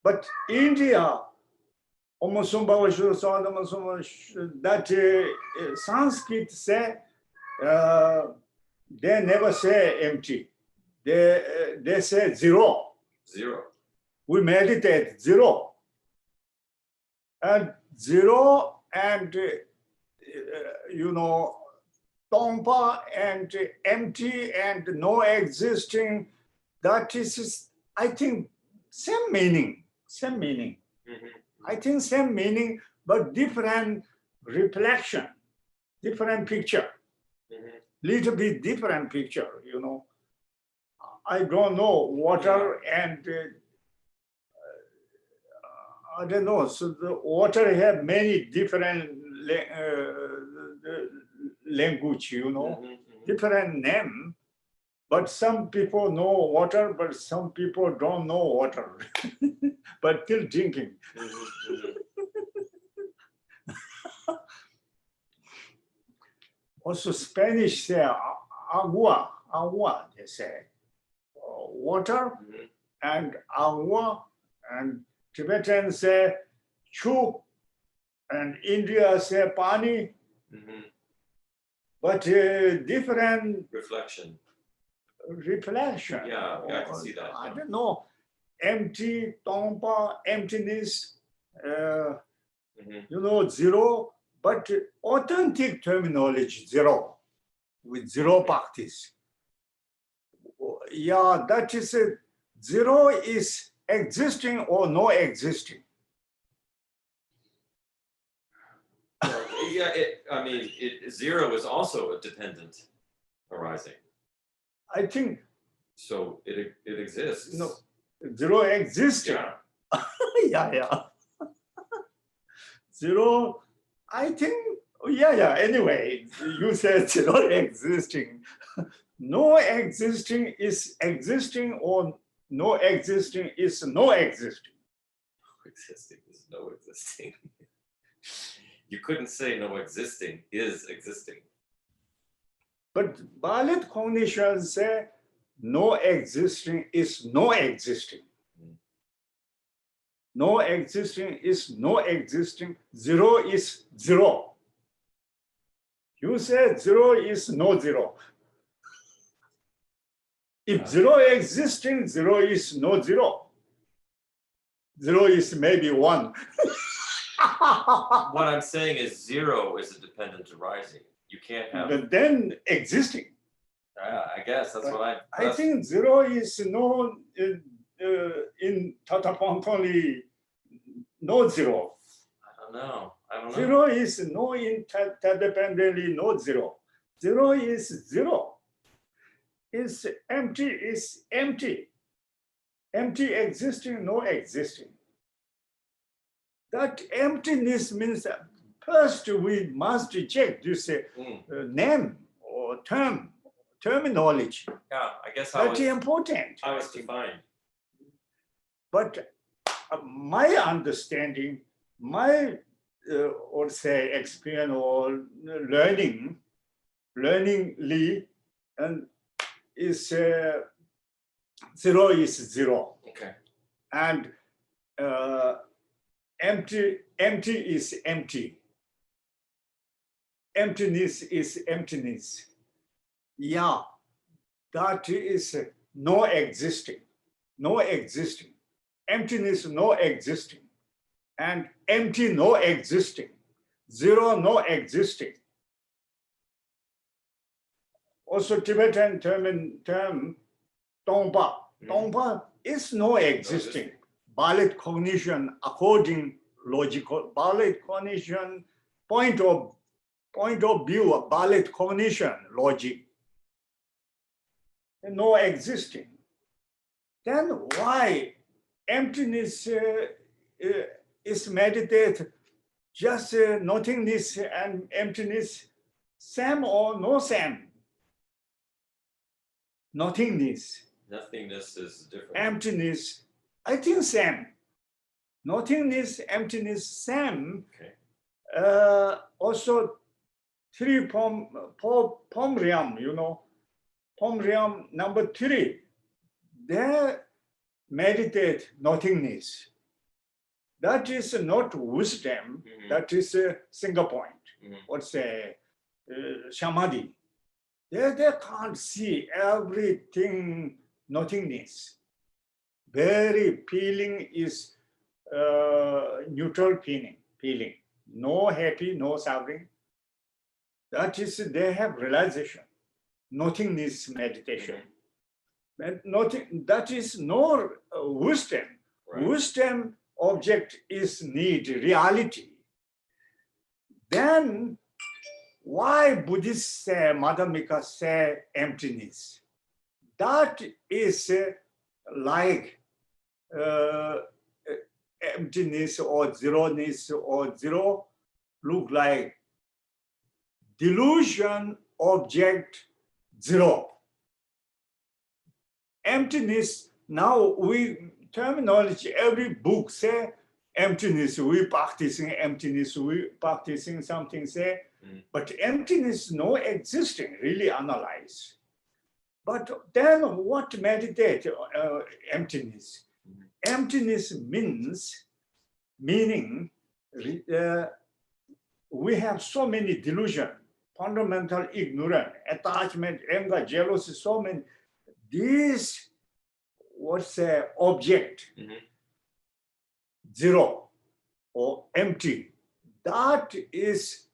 But India, that Sanskrit say, they never say empty. They say zero. Zero. We meditate zero. And zero and, Tompa and empty and no existing, that is, I think, same meaning, same meaning. I think same meaning, but different reflection, different picture, little bit different picture, you know. I don't know, water and I don't know. So the water have many different language, you know, different name. But some people know water, but some people don't know water, but still drinking. Also, Spanish say agua, agua, they say water, and agua, and Tibetan say chu, and India say pani, but different Reflection. reflection. Yeah, I can see that. I don't know, empty, tompa, emptiness, you know, zero, but authentic terminology, zero, with zero practice. Yeah, that is it. Zero is existing or no existing. Yeah, zero is also a dependent arising. I think So it exists. no, zero exists. Yeah. Yeah. Zero, I think, yeah. Anyway, you said zero existing. No existing is existing or no existing is no existing. Existing is no existing. You couldn't say no existing is existing. But valid cognition say no existing is no existing. No existing is no existing. Zero is zero. You say zero is no zero. If zero existing, zero is no zero. Zero is maybe one. What I'm saying is zero is a dependent arising. You can't have. But then existing. I guess that's what I think zero is no in Tatapontoli, no zero. I don't know. Zero is no in Tadependently, no zero. Zero is zero. Is empty. Empty existing, no existing. That emptiness means that first we must check this name or terminology. Yeah, I guess That's important. I was defined. But my understanding, my or say experience or learningly, and is zero is zero. Okay. And empty is empty. Emptiness is emptiness. Yeah, that is no existing. Emptiness, no existing. And empty, no existing. Zero, no existing. Also, Tibetan term Tongpa. Tongpa is no existing. Valid cognition according logical, valid cognition, point of view, valid cognition, logic. No existing. Then why emptiness is meditate just nothingness and emptiness, same or no same? Nothingness. Nothingness is different. Emptiness, I think same. Nothingness, emptiness, same. Okay. Also, three Pomriam, you know, Pomriam number 3. They meditate nothingness. That is not wisdom. That is a single point. What's a samadhi? They can't see everything nothingness. Very feeling is neutral feeling. No happy, no suffering. That is, they have realization, nothingness meditation. And nothing, that is no wisdom. Right. Wisdom object is need, reality. Then why Buddhists say, Madhyamika say emptiness? That is like emptiness or zeroness or zero look like delusion object zero. Emptiness, now we terminology, every book say emptiness, we practicing emptiness, we practicing something say, but emptiness no existing, really analyze. But then what meditate emptiness? Emptiness meaning we have so many delusion, fundamental ignorance, attachment, anger, jealousy, so many. This, what's a object, zero or empty, that is,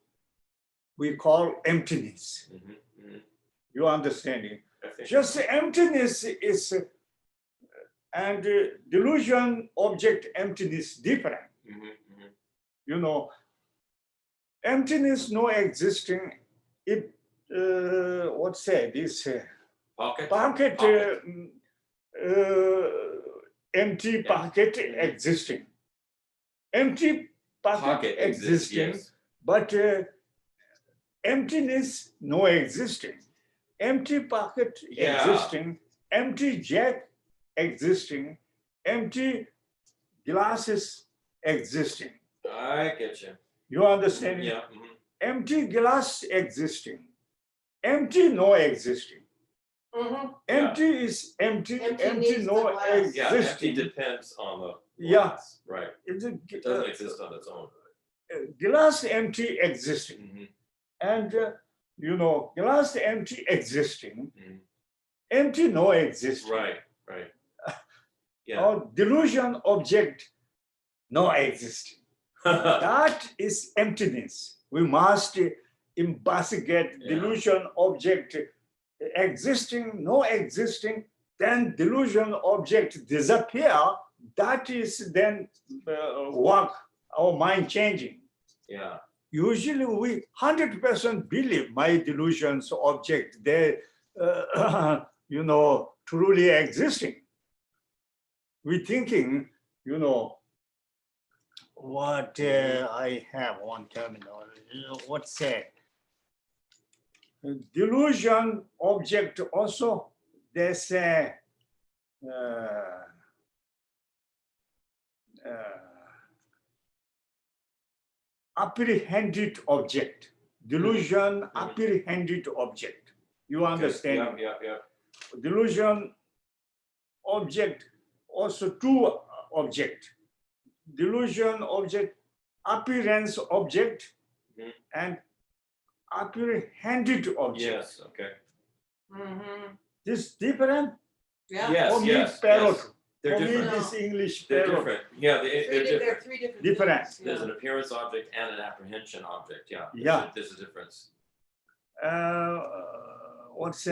we call emptiness. You understanding? Just emptiness is, and delusion, object, emptiness, different. You know, emptiness no existing, if, what's say, this, pocket. Empty pocket existing. Empty pocket existing, yes. but emptiness no existing. Empty pocket existing, empty jack existing, empty glasses existing. I get you. You understand? Yeah. Empty glass existing, empty no existing. Empty is empty, empty needs no the glass. Yeah, empty existing. depends on the Yeah. glass. Right. It's a, It doesn't exist on its own. glass empty existing, and you know, glass empty existing, empty no existing. Right. Yeah. Or delusion object no existing. That is emptiness. We must investigate delusion object existing, no existing, then delusion object disappear. That is then work, our mind changing. Yeah. Usually we 100% believe my delusions object, they, you know, truly existing. We thinking, you know, what I have one terminal, what's that? Delusion object also, they say, apprehended object. Delusion, apprehended object. You understand? Yeah. Delusion object, also two object. Delusion object, appearance object, and apprehended object. Yes. Okay. This different? Yeah. Yes. For me, Yes. parrot. They're For me, different. this English They're parrot. different. Yeah, they're There different. are three different. Different. things, There's yeah. an appearance object and an apprehension object. Yeah. Yeah. There's a difference. What's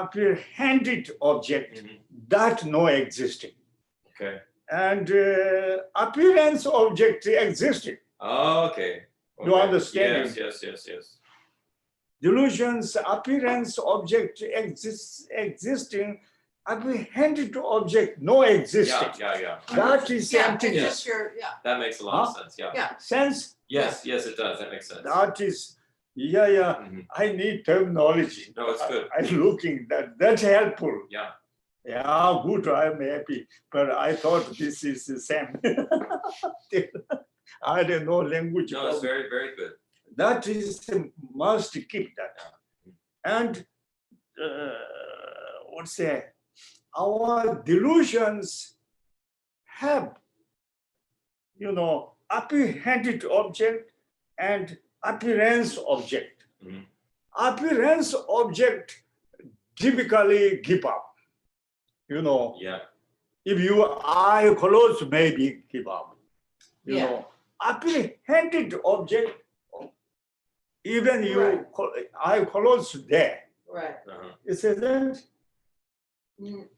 apprehended object, that no existing. Okay. And appearance object existing. Oh, okay. You understand? Yes. Delusions, appearance object existing, apprehended object no existing. Yeah. That is Yeah, emptiness. it's just your, yeah. That makes a lot of sense. Yeah. Yeah. Sense, Yes, it does. That makes sense. that is, yeah. I need terminology. No, it's good. I'm looking that's helpful. Yeah. Yeah, good, I'm happy. But I thought this is the same. I don't know language. No, it's very, very good. That is must keep that. And what's that? Our delusions have, you know, apprehended object and appearance object. Appearance object typically give up. You know, Yeah. if your eye closed, maybe give up. You Yeah. know, apprehended object, Even you, Right. I close there. Right. Isn't Mm,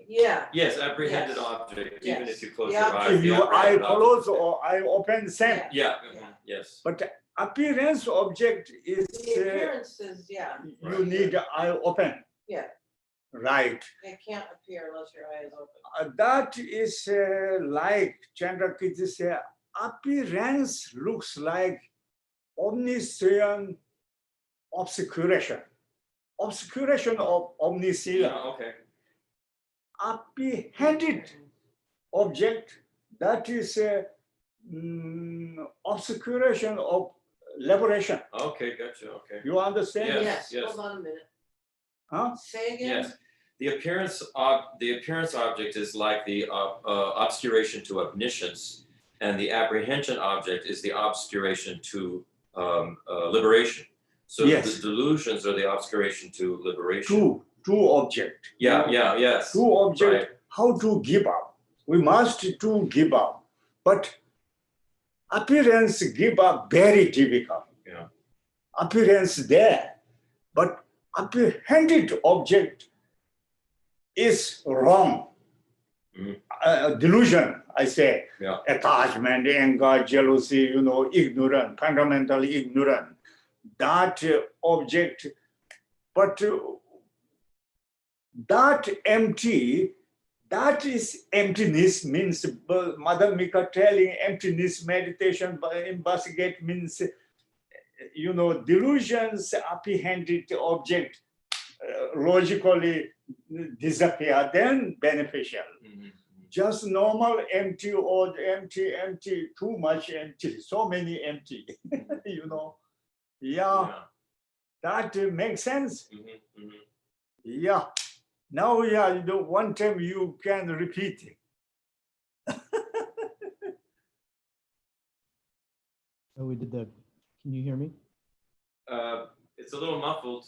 Yeah, Yes, apprehended Yes. object, even Yes. if you close The your object. eyes. if the you eye apprehended close object. or eye open, same. Yeah. Yeah, Yeah. yes. But appearance object is the appearance is, yeah, you Right. need eye open. Yeah. Right. it can't appear unless your eye is open. That is like Chandrakirti say, appearance looks like omniscient obscuration. Obscuration of omniscient. Yeah, okay. Apprehended object, that is obscuration of liberation. Okay, gotcha, okay. You understand? Yes, Yes, yes. hold on a minute. Huh? Say again? Yes, the appearance object is like the obscuration to omniscience, and the apprehension object is the obscuration to liberation. So Yes. the delusions are the obscuration to liberation. Two object. Yeah, yes. Two object. Right. How to give up? We must to give up, but appearance give up very difficult. Yeah. Appearance there, but apprehended object is wrong. Delusion, I say. Yeah. Attachment, anger, jealousy, ignorant, fundamentally ignorant. That object, but that empty, that is emptiness means, Mother Mika telling emptiness meditation, investigate means, delusions, apprehended object logically disappear, then beneficial. Just normal empty or empty, too much empty, so many empty, Yeah, that makes sense. Yeah. Now, one time you can repeat it. So we did can you hear me? It's a little muffled.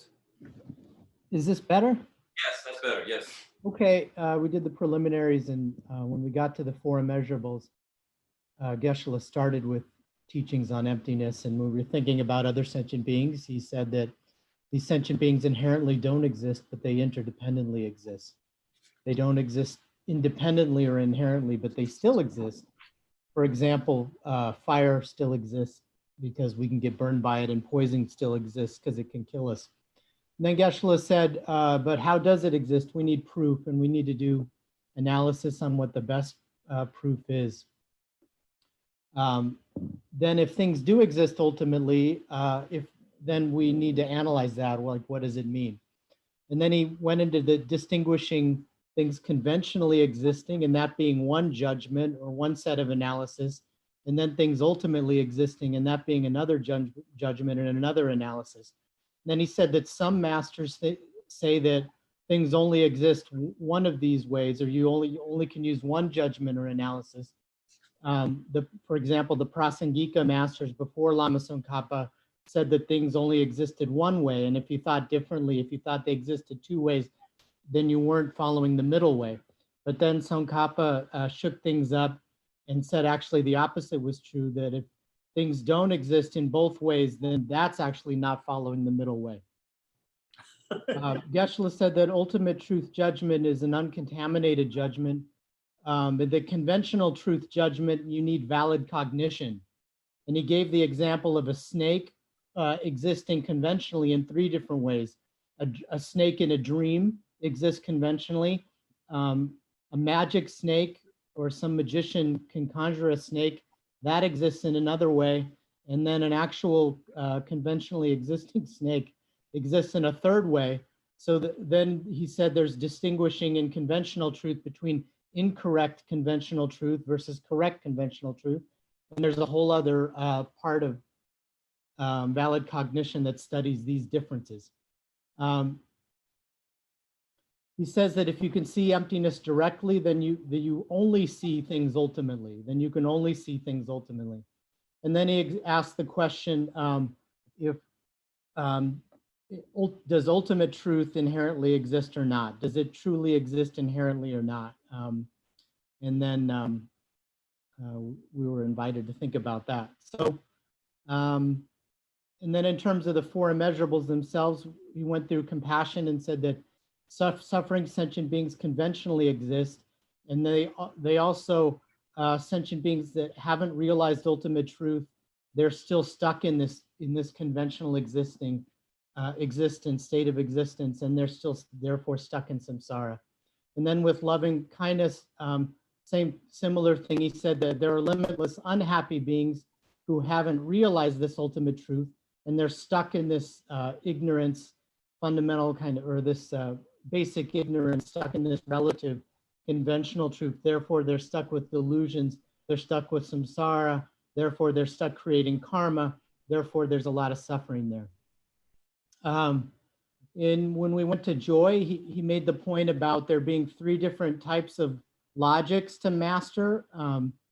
Is this better? Yes, that's better, yes. Okay, we did the preliminaries, and when we got to the four immeasurables, Geshe started with teachings on emptiness, and when we were thinking about other sentient beings, he said that these sentient beings inherently don't exist, but they interdependently exist. They don't exist independently or inherently, but they still exist. For example, fire still exists because we can get burned by it, and poison still exists because it can kill us. And then Geshe said, but how does it exist? We need proof, and we need to do analysis on what the best proof is. Then if things do exist ultimately, then we need to analyze that, like what does it mean? And then he went into the distinguishing things conventionally existing, and that being one judgment or one set of analysis, and then things ultimately existing, and that being another judgment and another analysis. Then he said that some masters say that things only exist one of these ways, or you only can use one judgment or analysis. For example, the Prasangika masters before Lama Tsongkhapa said that things only existed one way, and if you thought differently, if you thought they existed two ways, then you weren't following the middle way. But then Tsongkhapa shook things up and said actually the opposite was true, that if things don't exist in both ways, then that's actually not following the middle way. Geshe said that ultimate truth judgment is an uncontaminated judgment. But the conventional truth judgment, you need valid cognition. And he gave the example of a snake existing conventionally in three different ways. A snake in a dream exists conventionally. A magic snake, or some magician can conjure a snake, that exists in another way. And then an actual conventionally existing snake exists in a third way. So then he said there's distinguishing in conventional truth between incorrect conventional truth versus correct conventional truth. And there's a whole other part of valid cognition that studies these differences. He says that if you can see emptiness directly, then you only see things ultimately. Then you can only see things ultimately. And then he asked the question, does ultimate truth inherently exist or not? Does it truly exist inherently or not? And then we were invited to think about that. So And then in terms of the four immeasurables themselves, he went through compassion and said that suffering sentient beings conventionally exist. And they also, sentient beings that haven't realized ultimate truth, they're still stuck in this conventional existence, state of existence, and they're still therefore stuck in samsara. And then with loving kindness, similar thing, he said that there are limitless unhappy beings who haven't realized this ultimate truth, and they're stuck in this ignorance, fundamental kind of, or this basic ignorance, stuck in this relative conventional truth. Therefore, they're stuck with delusions, they're stuck with samsara, therefore they're stuck creating karma, therefore there's a lot of suffering there. When we went to joy, he made the point about there being three different types of logics to master: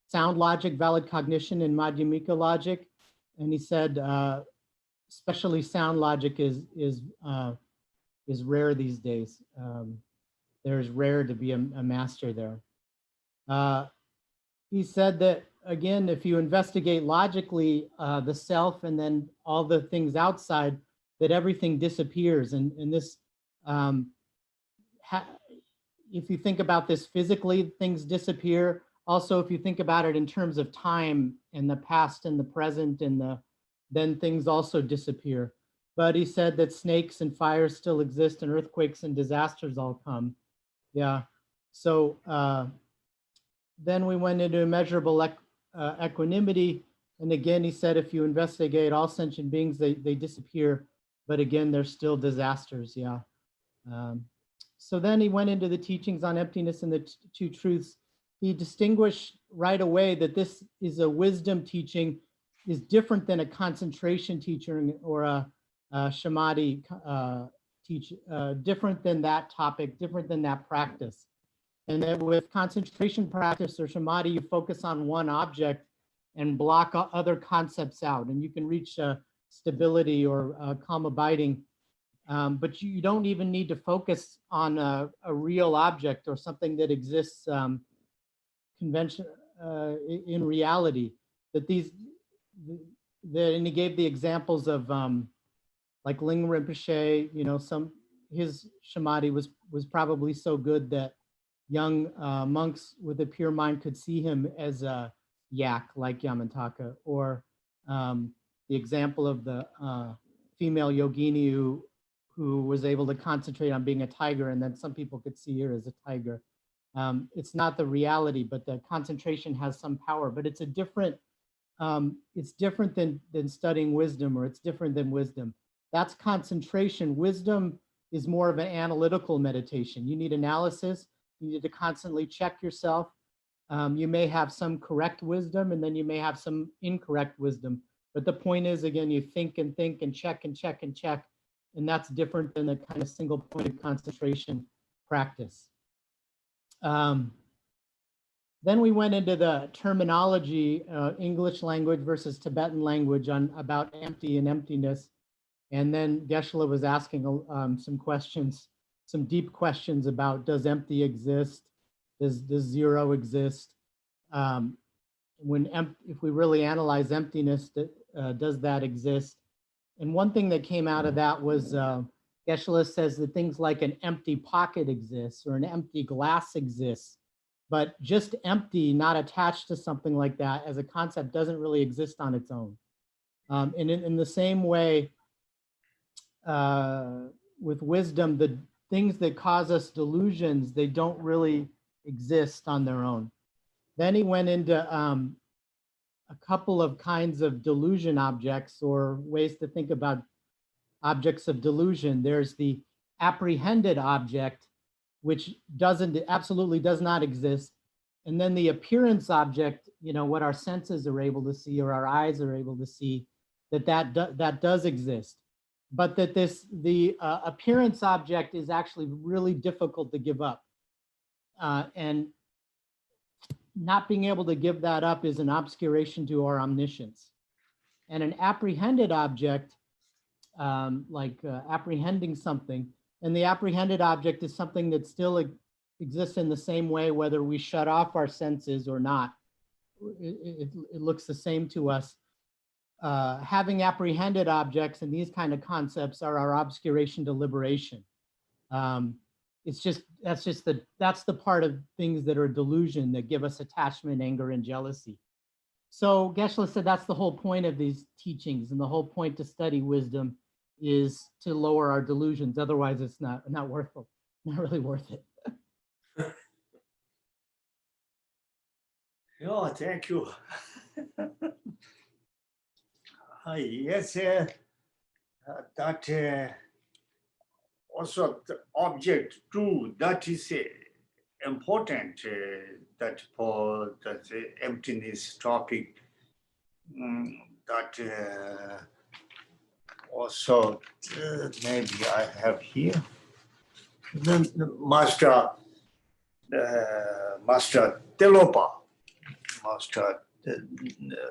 sound logic, valid cognition, and madhyamika logic. And he said, especially sound logic is rare these days. There's rare to be a master there. He said that, again, if you investigate logically the self and then all the things outside, that everything disappears. And this, if you think about this physically, things disappear. Also, if you think about it in terms of time and the past and the present, and then things also disappear. But he said that snakes and fires still exist, and earthquakes and disasters all come. Yeah. So then we went into immeasurable equanimity. And again, he said, if you investigate all sentient beings, they disappear. But again, they're still disasters. Yeah. So then he went into the teachings on emptiness and the two truths. He distinguished right away that this is a wisdom teaching, is different than a concentration teaching or a samadhi teach, different than that topic, different than that practice. And that with concentration practice or samadhi, you focus on one object and block other concepts out, and you can reach stability or calm abiding. But you don't even need to focus on a real object or something that exists in reality. That and he gave the examples of like Ling Rinpoche, you know, his samadhi was probably so good that young monks with a pure mind could see him as a yak like Yamantaka, or the example of the female yogini who was able to concentrate on being a tiger, and then some people could see her as a tiger. It's not the reality, but the concentration has some power, but it's different than studying wisdom, or it's different than wisdom. That's concentration. Wisdom is more of an analytical meditation. You need analysis. You need to constantly check yourself. You may have some correct wisdom, and then you may have some incorrect wisdom. But the point is, again, you think and think and check and check and check. And that's different than the kind of single pointed concentration practice. Then we went into the terminology, English language versus Tibetan language about empty and emptiness. And then Geshe was asking some questions, some deep questions about, does empty exist? Does zero exist? If we really analyze emptiness, does that exist? And one thing that came out of that was Geshe says that things like an empty pocket exists or an empty glass exists, but just empty, not attached to something like that as a concept, doesn't really exist on its own. And in the same way, with wisdom, the things that cause us delusions, they don't really exist on their own. Then he went into a couple of kinds of delusion objects, or ways to think about objects of delusion. There's the apprehended object, which absolutely does not exist. And then the appearance object, you know, what our senses are able to see, or our eyes are able to see, that does exist. But that the appearance object is actually really difficult to give up. And not being able to give that up is an obscuration to our omniscience. And an apprehended object, apprehending something, and the apprehended object is something that still exists in the same way, whether we shut off our senses or not. It looks the same to us. having apprehended objects and these kind of concepts are our obscuration to liberation. It's just, that's the part of things that are delusion that give us attachment, anger, and jealousy. So Geshe said that's the whole point of these teachings, and the whole point to study wisdom is to lower our delusions. Otherwise, it's not really worth it. Yeah, thank you. Yes, that also the object too, that is important, that for that emptiness topic, that also maybe I have here. The Master Telopa, Master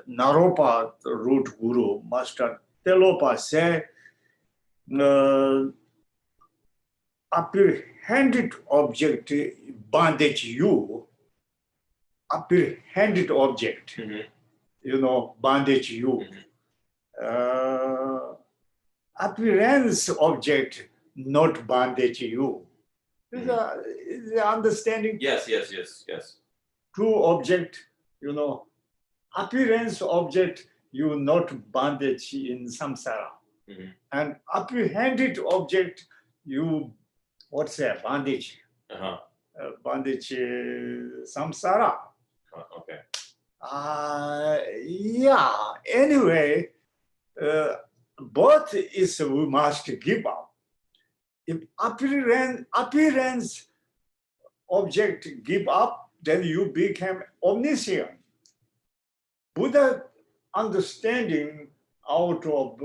Naropa, the root guru, Master Telopa say, apprehended object bondage you, apprehended object, you know, bondage you. Appearance object, not bondage you. Is the understanding? Yes. True object, you know, appearance object, you not bondage in samsara. And apprehended object, you, what's that, bondage? Bondage samsara. Okay. Yeah, anyway, both is we must give up. If appearance object give up, then you become omniscient. Buddha understanding out of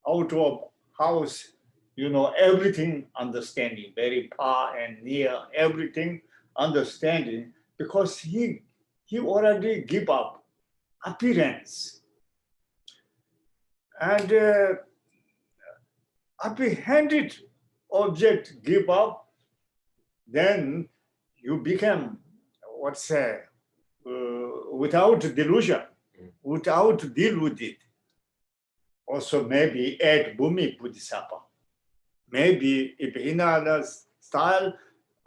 out of house, you know, everything understanding, very far and near, everything understanding, because he already give up appearance. And apprehended object give up, then you become, what's that, without delusion, without deal with it. Also maybe add Bhumi Bodhisattva. Maybe if in another style,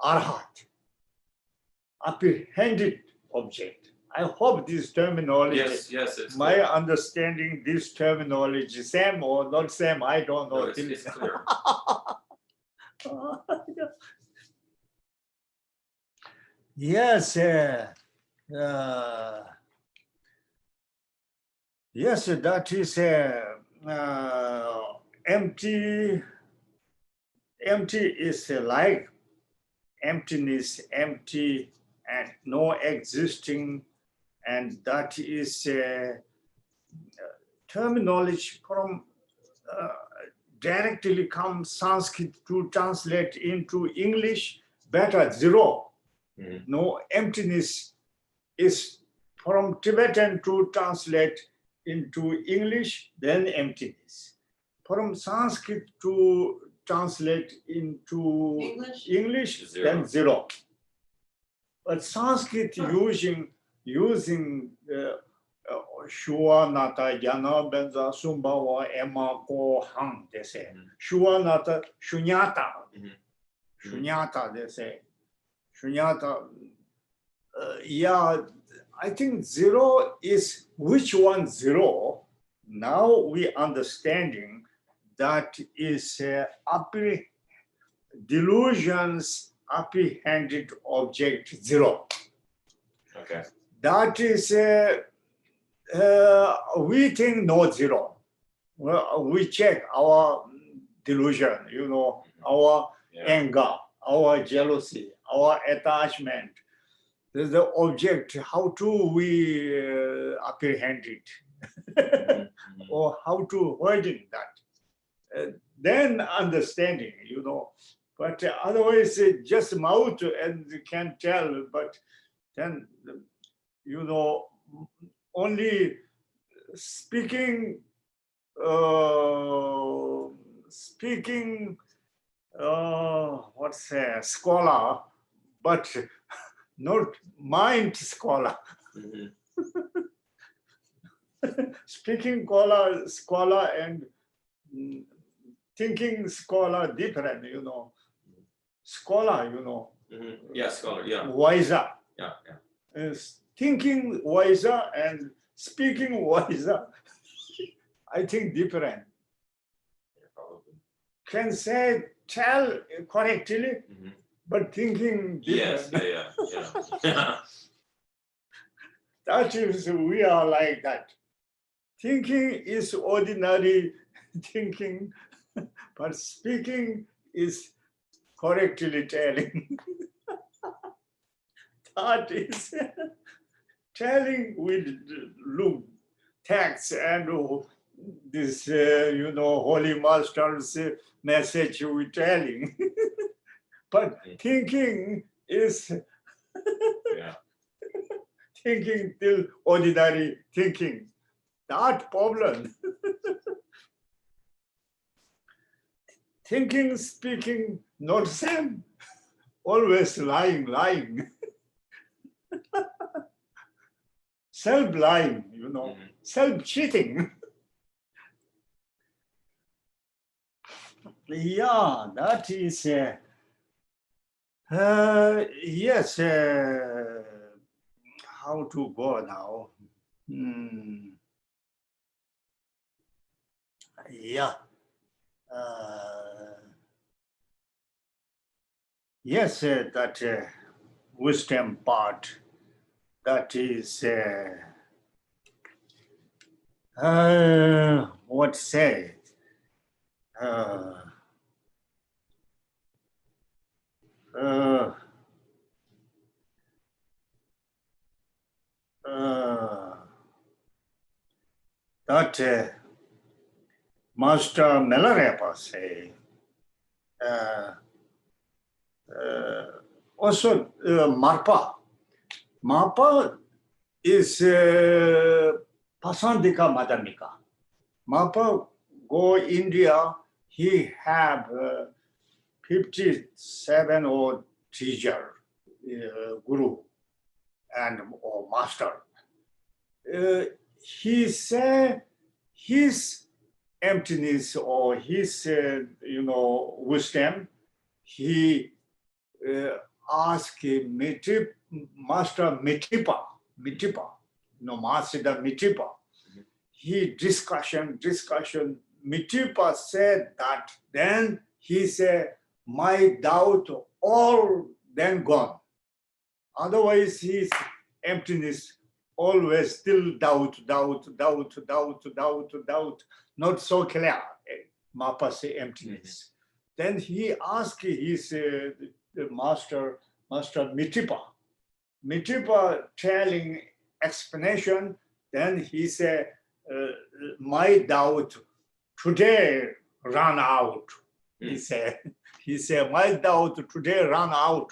Arhat, apprehended object. I hope this terminology, Yes, it's my clear. understanding this terminology, same or not same, I don't know. No, it's clear. Yes, yes, that is empty. Empty is like emptiness, empty and no existing, and that is terminology from directly comes Sanskrit to translate into English, better zero. No, emptiness is from Tibetan to translate into English, then emptiness. From Sanskrit to translate into English Zero. then zero. But Sanskrit using Shunyata, Jana, Benza, Sumbawa, Emma, Ko, Hang, they say. Shunyata, Shunyata, they say. Shunyata, yeah, I think zero is, which one zero? Now we understanding that is delusions apprehended object zero. Okay. That is, we think no zero. Well, we check our delusion, you know, our anger, our jealousy, our attachment. There's the object, how to we apprehend it, or how to avoid that. Then understanding, you know, but otherwise just mouth and can tell, but then, you know, only speaking, what's a scholar, but not mind scholar. speaking scholar and thinking scholar different, Scholar, Yeah, scholar. Yeah, wiser. yeah, yeah. Thinking wiser and speaking wiser. I think different. Yeah, probably. Can say tell correctly, Mhm. but thinking Yes. different. Yeah. That is, we are like that. Thinking is ordinary thinking, but speaking is correctly telling. That is telling with look, text and this, Holy Master's message we telling. But thinking is Yeah. thinking till ordinary thinking. That problem. Thinking, speaking, not same. Always lying. Self-lying, self-cheating. Yeah, that is, yes, how to go now? Yeah. Yes, that wisdom part, that is, what say? That Master Milarepa say, also Marpa. Marpa is Pasandika Madhamika. Marpa go India, he have 57 or teacher, guru and or master. He say his emptiness or his wisdom, he asked Master Mitipa, Master Mitipa. He discussion. Mitipa said that, then he said, my doubt all then gone. Otherwise, his emptiness always still doubt, not so clear. Mapa say emptiness. Then he asked his the master Mitipa. Mitipa telling explanation. Then he said, my doubt today run out. He said, my doubt today run out.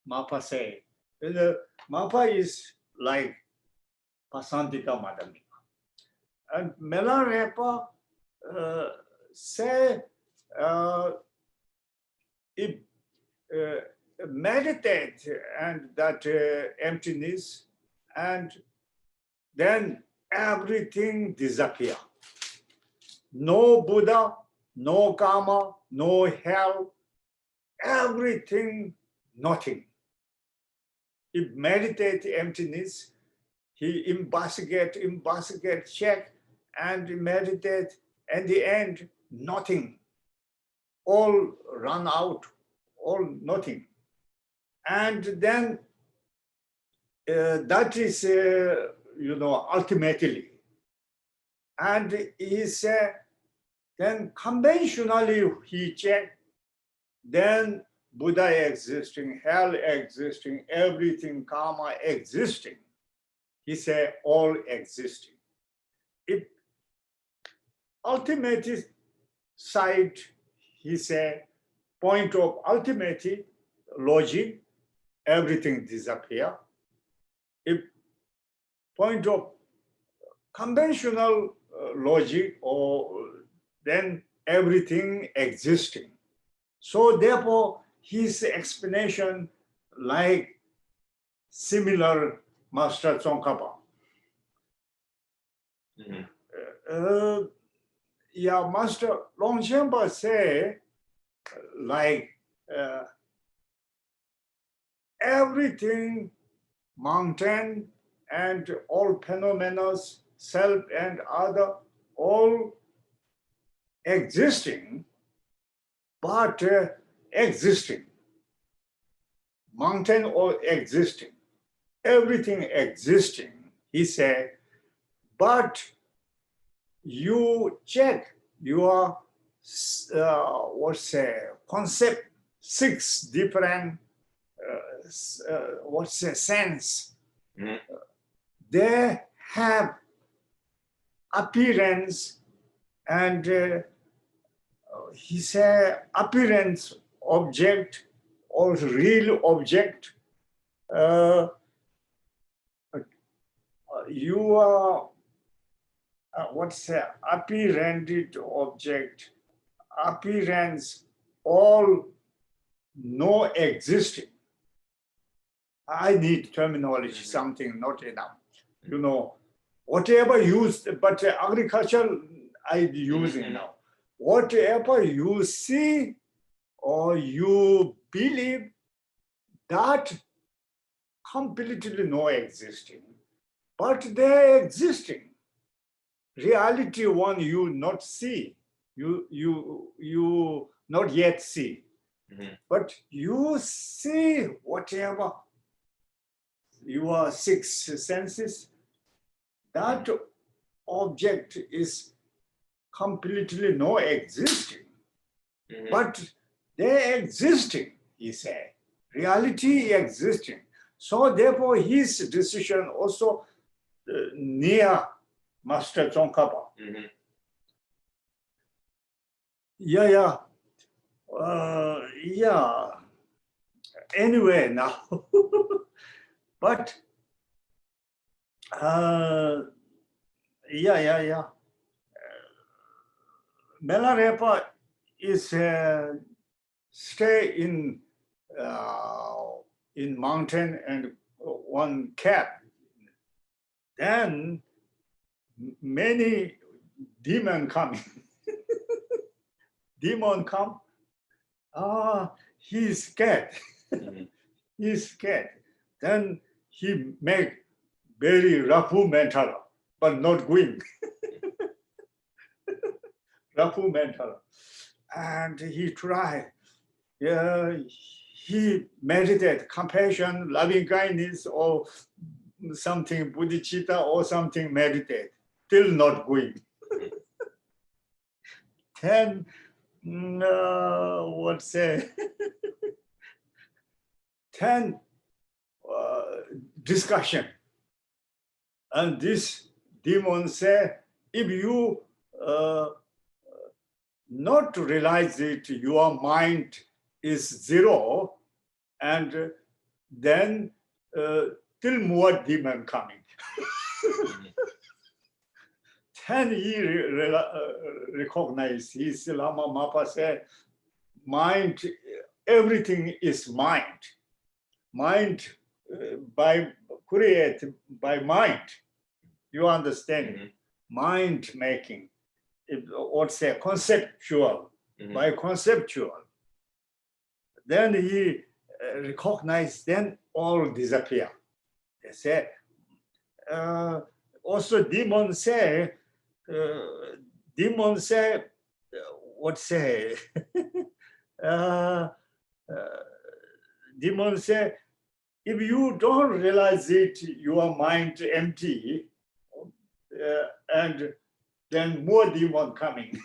Mapa say. Mapa is like Pasantika Madhamika. And Milarepa say, if meditate and that emptiness, and then everything disappear. No Buddha, no karma, no hell, everything, nothing. If meditate emptiness, he investigate, check, and meditate, and the end, nothing. All run out, all nothing. And then that is, ultimately. And he said, then conventionally he checked, then Buddha existing, hell existing, everything, karma existing. He said, all existing. If ultimate side, he said, point of ultimate logic, everything disappear. If point of conventional logic, or then everything existing. So therefore, his explanation like similar Master Tsongkhapa. Mhm. Yeah, Master Longchenpa say, like, everything, mountain and all phenomena, self and other, all existing, but existing. Mountain all existing, everything existing. He said, but you check your concept, 6 different sense. Mhm. They have appearance, and he said appearance object or real object. You are apprehended object, appearance, all no existing. I need terminology, something not enough. You know, whatever used, but agriculture I using now. Whatever you see or you believe, that completely no existing, but they existing. Reality one you not see, you not yet see, but you see whatever your 6 senses, that object is completely no existing, but they existing, he said. Reality existing. So therefore his decision also near Master Tsongkhapa. Yeah. Anyway now, but Milarepa is stay in mountain and one cat. Then many demon coming. Demon come. He's scared. He's scared. Then he make very rapu mental, but not going. Rapu mental. And he try. He meditate, compassion, loving kindness, or something, bodhicitta, or something meditate, till not going. Then, then discussion. And this demon say, if you not realize it, your mind is 0, and then till more demon coming. Then he recognized, his Lama Mapa said, mind, everything is mind. Mind create by mind. You understand? Mind making. Conceptual. By conceptual. Then he recognized, then all disappear. They say, also demon say, demon say, if you don't realize it, your mind empty, and then more demon coming.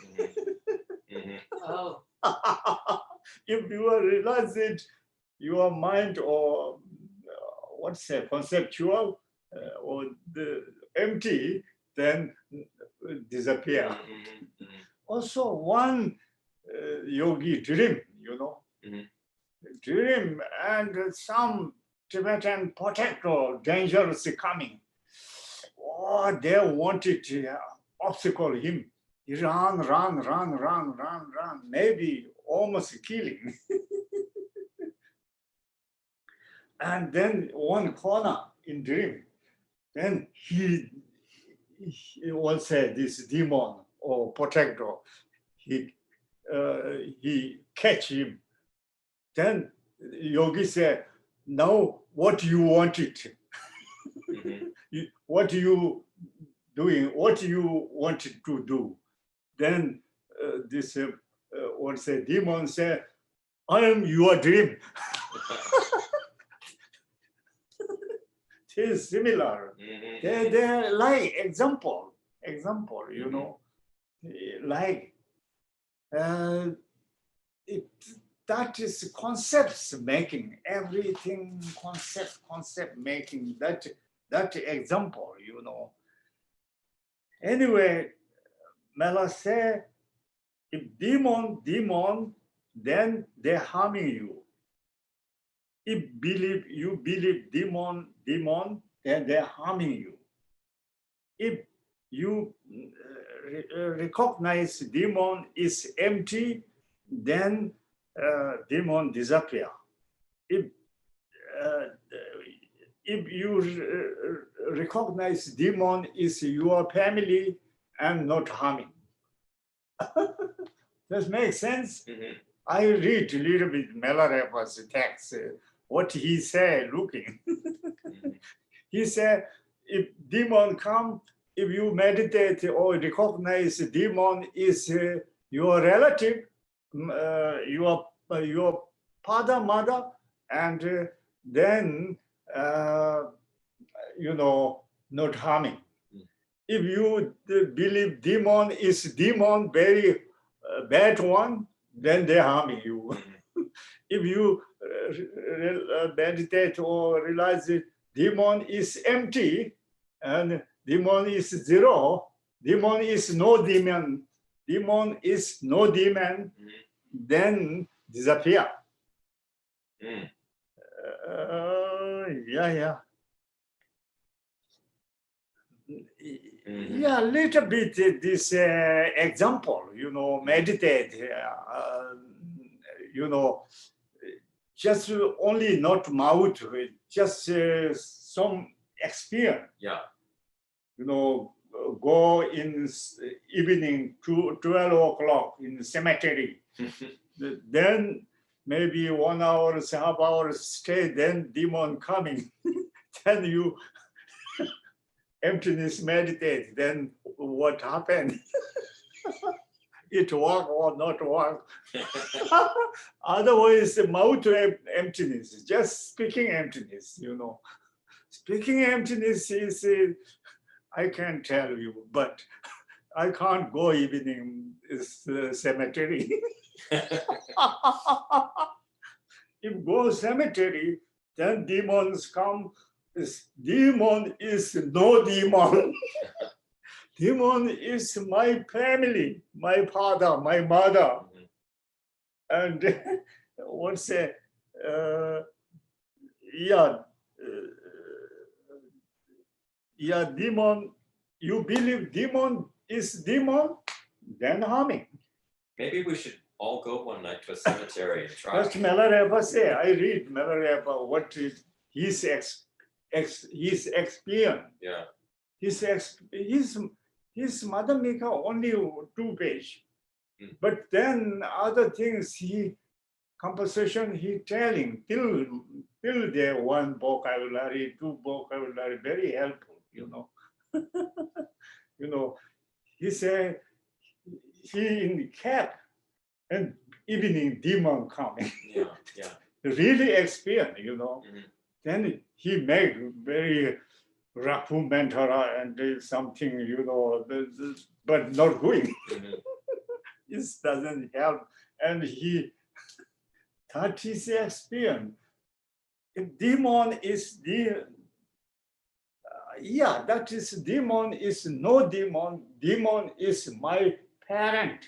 Oh, If you realize it, your mind or conceptual or the empty, then disappear. Also, one yogi dream, dream, and some Tibetan protector dangerously coming. Oh, they wanted to obstacle him. He run, maybe almost killing. And then one corner in dream, then he he once said this demon or protector, he catch him. Then yogi said, now what you want it? What you doing? What you wanted to do? Then this what say demon said, I am your dream. It is similar. They're like example, you know, like that is concepts making, everything concept making, that example, you know. Anyway, Mela said, if demon, then they're harming you. If you believe demon, then they're harming you. If you recognize demon is empty, then demon disappear. If you recognize demon is your family, I'm not harming. Does make sense? I read a little bit Melarepa's text, what he said, looking. He said, if demon come, if you meditate or recognize demon is your relative, your father, mother, and then, you know, not harming. If you believe demon is demon, very bad one, then they're harming you. If you meditate or realize that demon is empty and demon is zero, demon is no demon, then disappear. Yeah, little bit this example, you know, meditate, you know, just only not mouth, just some experience. Yeah. You know, go in evening to 12 o'clock in the cemetery. Then maybe 1 hour, half hour stay, then demon coming. Then you emptiness meditate, then what happened? It work or not work. Otherwise, mouth emptiness, just speaking emptiness, you know. Speaking emptiness is, I can tell you, but I can't go evening cemetery. If go cemetery, then demons come. Demon is no demon. Demon is my family, my father, my mother. And what's a, demon, you believe demon is demon, then harming. Maybe we should all go one night to a cemetery and try. That's Melarepa say. I read Melarepa, what is his experience. Yeah. His Mother Mika only 2 pages. But then other things composition he telling till there 1 vocabulary, 2 vocabulary, very helpful, you know. You know, he said he in cap and evening demon coming. Yeah. Really experience, you know. Then he make very Raku Mentara and something, you know, but not going. This doesn't help. And that is the experience. If demon is that is demon is no demon. Demon is my parent.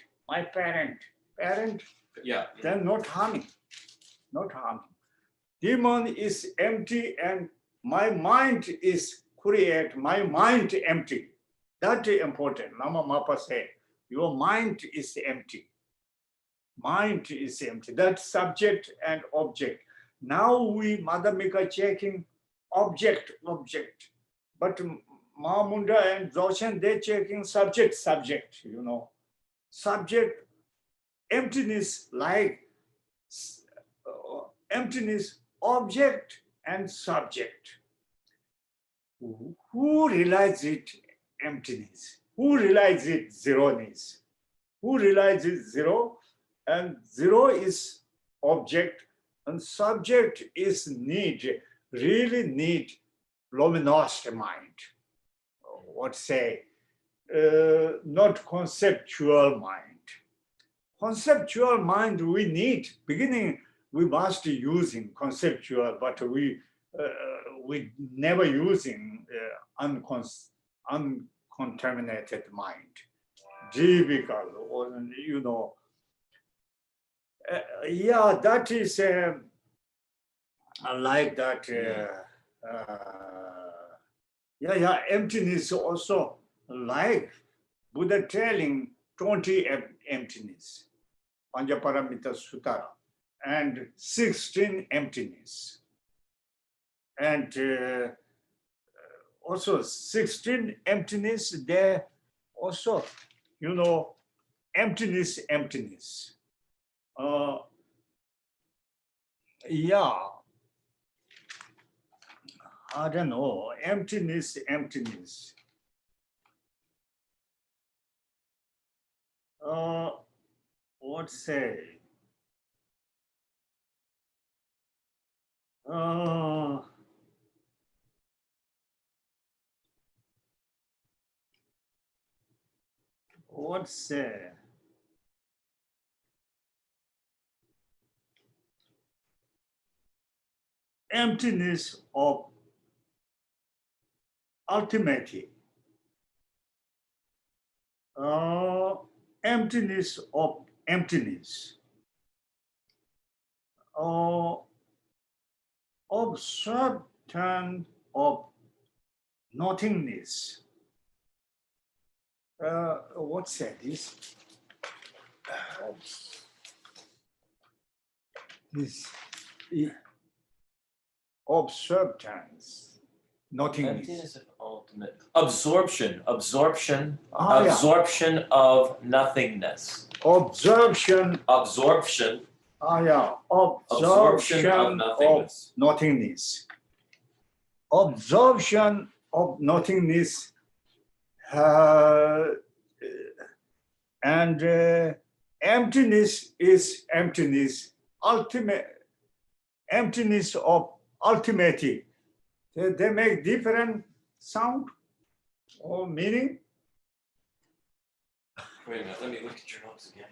Yeah. Then not harming. Demon is empty and my mind is create, my mind empty. That is important. Lama Mapa said, your mind is empty. Mind is empty. That's subject and object. Now we Madhamika checking object. But Mahamudra and Dzogchen, they checking subject, subject, emptiness, like emptiness, object and subject. Who realizes it emptiness? Who realizes it zeroness? Who realizes zero? And zero is object and subject is need, really need luminous mind. What say? Not conceptual mind. Conceptual mind we need. Beginning we must using conceptual, but we never using uncontaminated mind. Difficult, yeah, that is like that. Emptiness also like Buddha telling 20 emptiness, Panchaparamita Sutara, and 16 emptiness. And also 16 emptiness, there also, emptiness. I don't know, emptiness. What say? What say? Emptiness of ultimately. Emptiness of emptiness. Of certain of nothingness. What said this? This of substance, nothingness. Emptiness of ultimate. Absorption of nothingness. Absorption. Absorption Absorption of nothingness. Nothingness. Absorption of nothingness. And emptiness is emptiness. Ultimate emptiness of ultimately. They make different sound or meaning. Wait a minute, let me look at your notes again.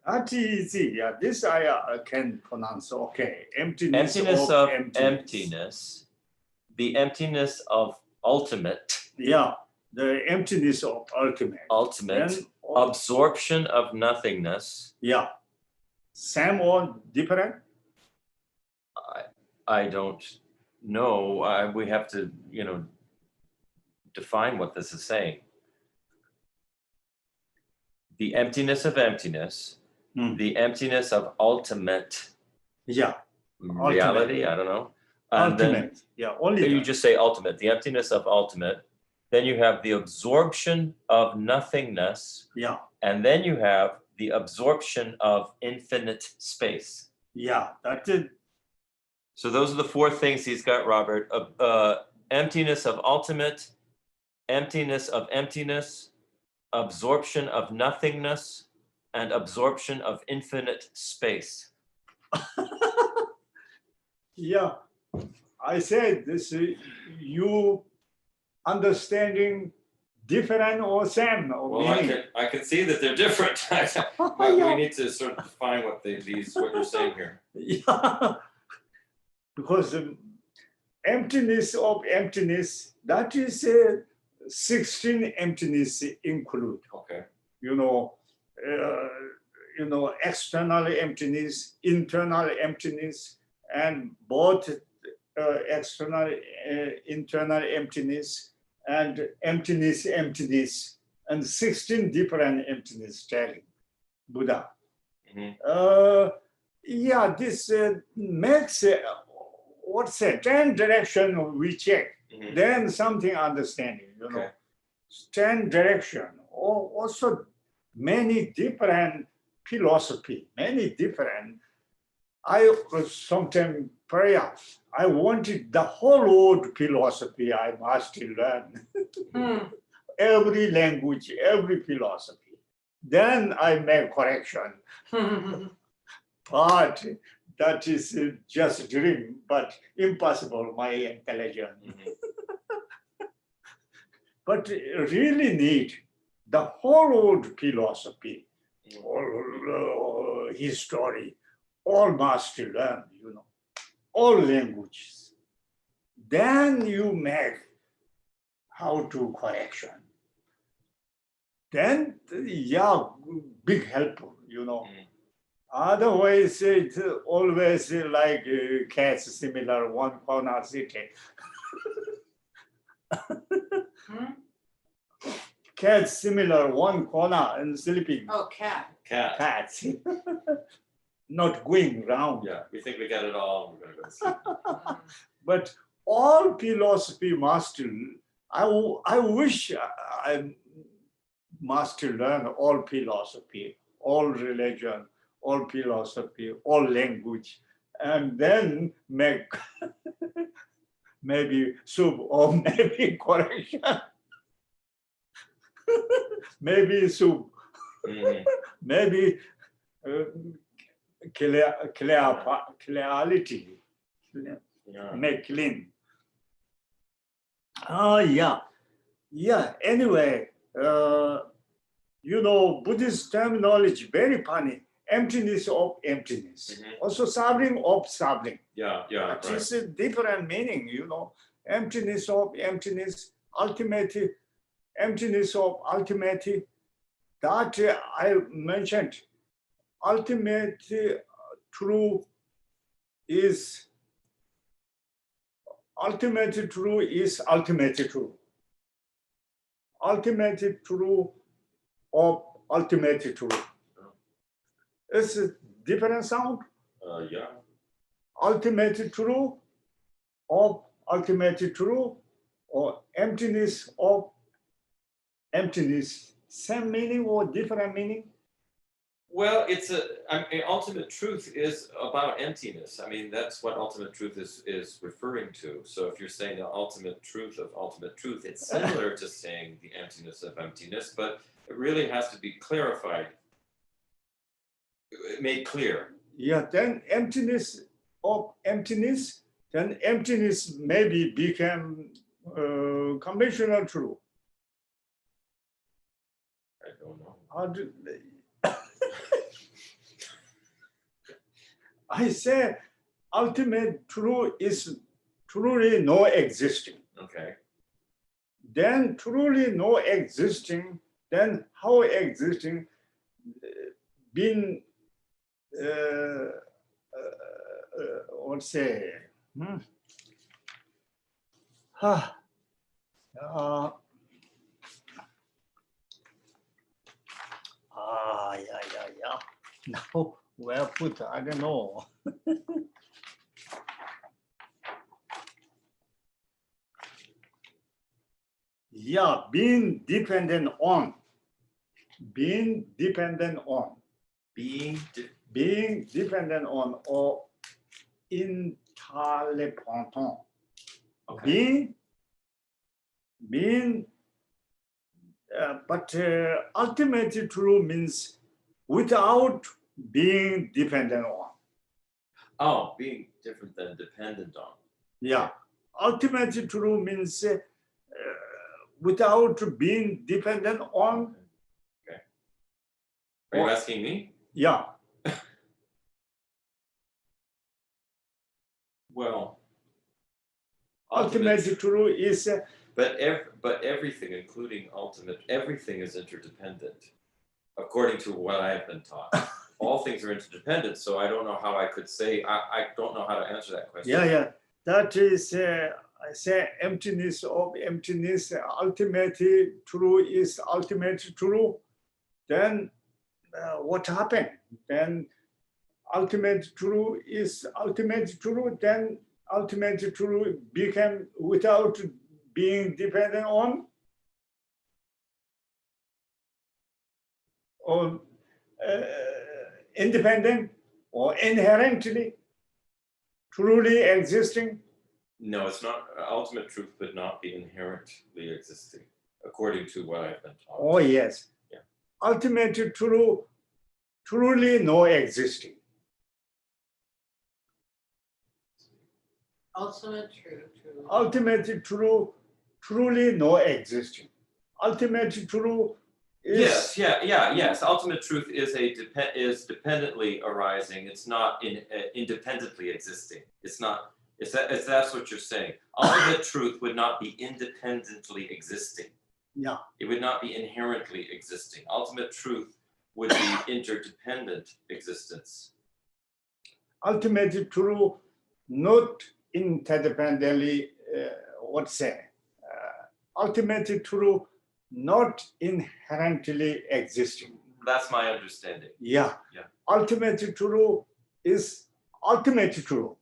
That's easy. Yeah, this I can pronounce. Okay, emptiness of emptiness. emptiness. The emptiness of ultimate. Yeah, the emptiness of ultimate. Then, absorption of nothingness. Yeah, same or different? I don't know. We have to, define what this is saying. The emptiness of emptiness, the emptiness of ultimate reality, I don't know. And ultimate, only you just say ultimate, the emptiness of ultimate. Then you have the absorption of nothingness. Yeah. And then you have the absorption of infinite space. Yeah, that's it. So those are the four things he's got, Robert. Emptiness of ultimate, emptiness of emptiness, absorption of nothingness, and absorption of infinite space. Yeah, I said this, you understanding different or same? Or well, I can see that they're different. But we need to sort of define what you're saying here. Yeah, because the emptiness of emptiness, that is 16 emptiness include. Okay. External emptiness, internal emptiness, and both external, internal emptiness, and emptiness, and 16 different emptiness telling Buddha. This makes 10 direction we check. Mhm. then something understanding, you know. Okay. 10 direction, or also many different philosophy, many different. I was sometimes prayer. I wanted the whole old philosophy I must learn. Hmm. Every language, every philosophy. Then I make correction. But that is just dream, but impossible, my intelligence. Mhm. But really need the whole old philosophy, Mhm. all history, all must learn, you know, all languages. Then you make how to correction. Then, yeah, big help, you know. Mhm. Otherwise, it's always like cats similar, one corner sitting. Hmm? Cats similar, one corner and sleeping. Oh, cat. Cat. Cats. Not going round. Yeah, we think we got it all. We're gonna go to sleep. Hmm. But all philosophy must, I wish I must learn all philosophy, all religion, all philosophy, all language, and then make maybe soup or maybe correction. Maybe soup, Mhm. maybe clarity, Yeah. make clean. Oh, yeah. Yeah, anyway, you know, Buddhist terminology, very funny. Emptiness of emptiness. Mhm. Also suffering of suffering. Yeah, yeah, That right. is a different meaning, you know. Emptiness of emptiness, ultimate, emptiness of ultimate. That I mentioned. Ultimate truth is ultimate truth is ultimate truth. Ultimate truth of ultimate truth. It's a different sound. Yeah. Ultimate truth of ultimate truth or emptiness of emptiness. Same meaning or different meaning? Well, I mean, ultimate truth is about emptiness. I mean, that's what ultimate truth is referring to. So if you're saying the ultimate truth of ultimate truth, it's similar to saying the emptiness of emptiness, but it really has to be clarified, made clear. Yeah, then emptiness of emptiness, then emptiness maybe became conventional truth. I don't know. How do I say ultimate truth is truly no existing. Okay. Then truly no existing, then how existing been let's say ah, yeah. Now where put, I don't know. Yeah, being dependent on. Being dependent on. Being Being dependent on or interdependent. okay. Being but ultimate truth means without being dependent on. Oh, being different than dependent on. Yeah, ultimate truth means without being dependent on. Okay. Are you asking me? Yeah, Well, ultimate truth is but everything, including ultimate, everything is interdependent, according to what I have been taught. All things are interdependent, so I don't know how I could say, I don't know how to answer that question. yeah. That is I say emptiness of emptiness. Ultimate truth is ultimate truth. Then what happened? Then ultimate truth is ultimate truth. Then ultimate truth became without being dependent on, or independent, or inherently, truly existing? No, it's not. Ultimate truth would not be inherently existing, according to what I've been taught. Oh yes. Yeah. Ultimate true, truly no existing. Ultimate truth, true. Ultimate true, truly no existing. Ultimate true is Yes. Ultimate truth is dependently arising. It's not independently existing. It's not. If that's what you're saying. Ultimate truth would not be independently existing. yeah. It would not be inherently existing. Ultimate truth would be interdependent existence. Ultimate true, not interdependently. Ultimate true, not inherently existing. That's my understanding. Yeah. Yeah. Ultimate true is ultimate true.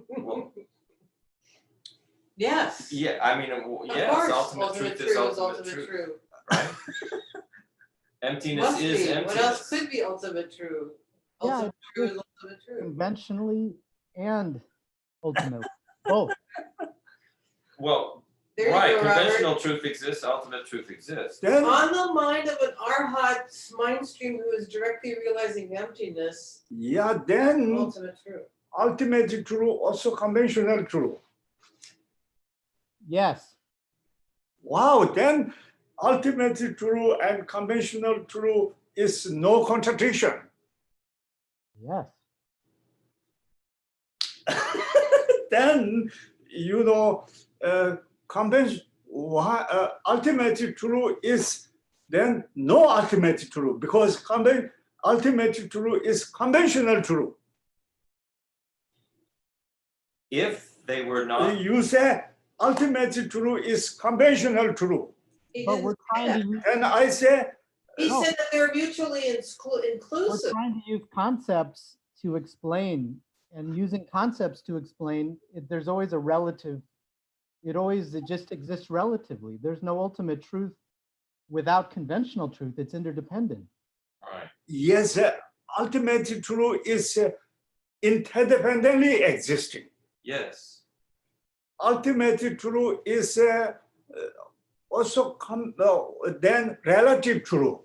Well, Yes. yeah, I mean, Of yes, course, ultimate truth is ultimate truth, true. right? Emptiness Must is be. emptiness. What else could be ultimate true? Yeah, Ultimate true is ultimate true. Conventionally and ultimately, both. Well, There you right, go, Robert. conventional truth exists, ultimate truth exists. Then On the mind of an arhat mind stream who is directly realizing emptiness, yeah, then ultimate true. ultimate true also conventional true. Yes. Wow, then ultimate true and conventional true is no contradiction. Yes. Then, ultimate true is then no ultimate true, because ultimate true is conventional true. If they were not, You say ultimate true is conventional true. He But didn't we're say trying that. to use, And I say, He No. said that they're mutually we're inclusive. trying to use concepts to explain, and using concepts to explain, there's always a relative. It just exists relatively. There's no ultimate truth without conventional truth. It's interdependent. right, yes, ultimate true is interdependently existing. yes, Ultimate true is also then relative true.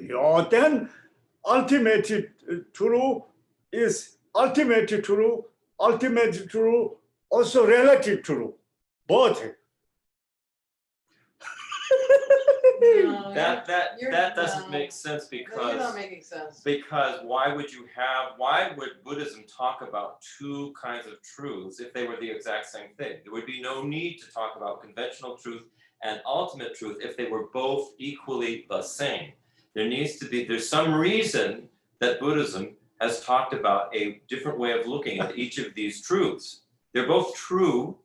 Yeah, then ultimate true is ultimate true, also relative true, both. No, that you're- doesn't no. make sense You're because not making sense. why would Buddhism talk about two kinds of truths if they were the exact same thing? There would be no need to talk about conventional truth and ultimate truth if they were both equally the same. There's some reason that Buddhism has talked about a different way of looking at each of these truths. They're both true,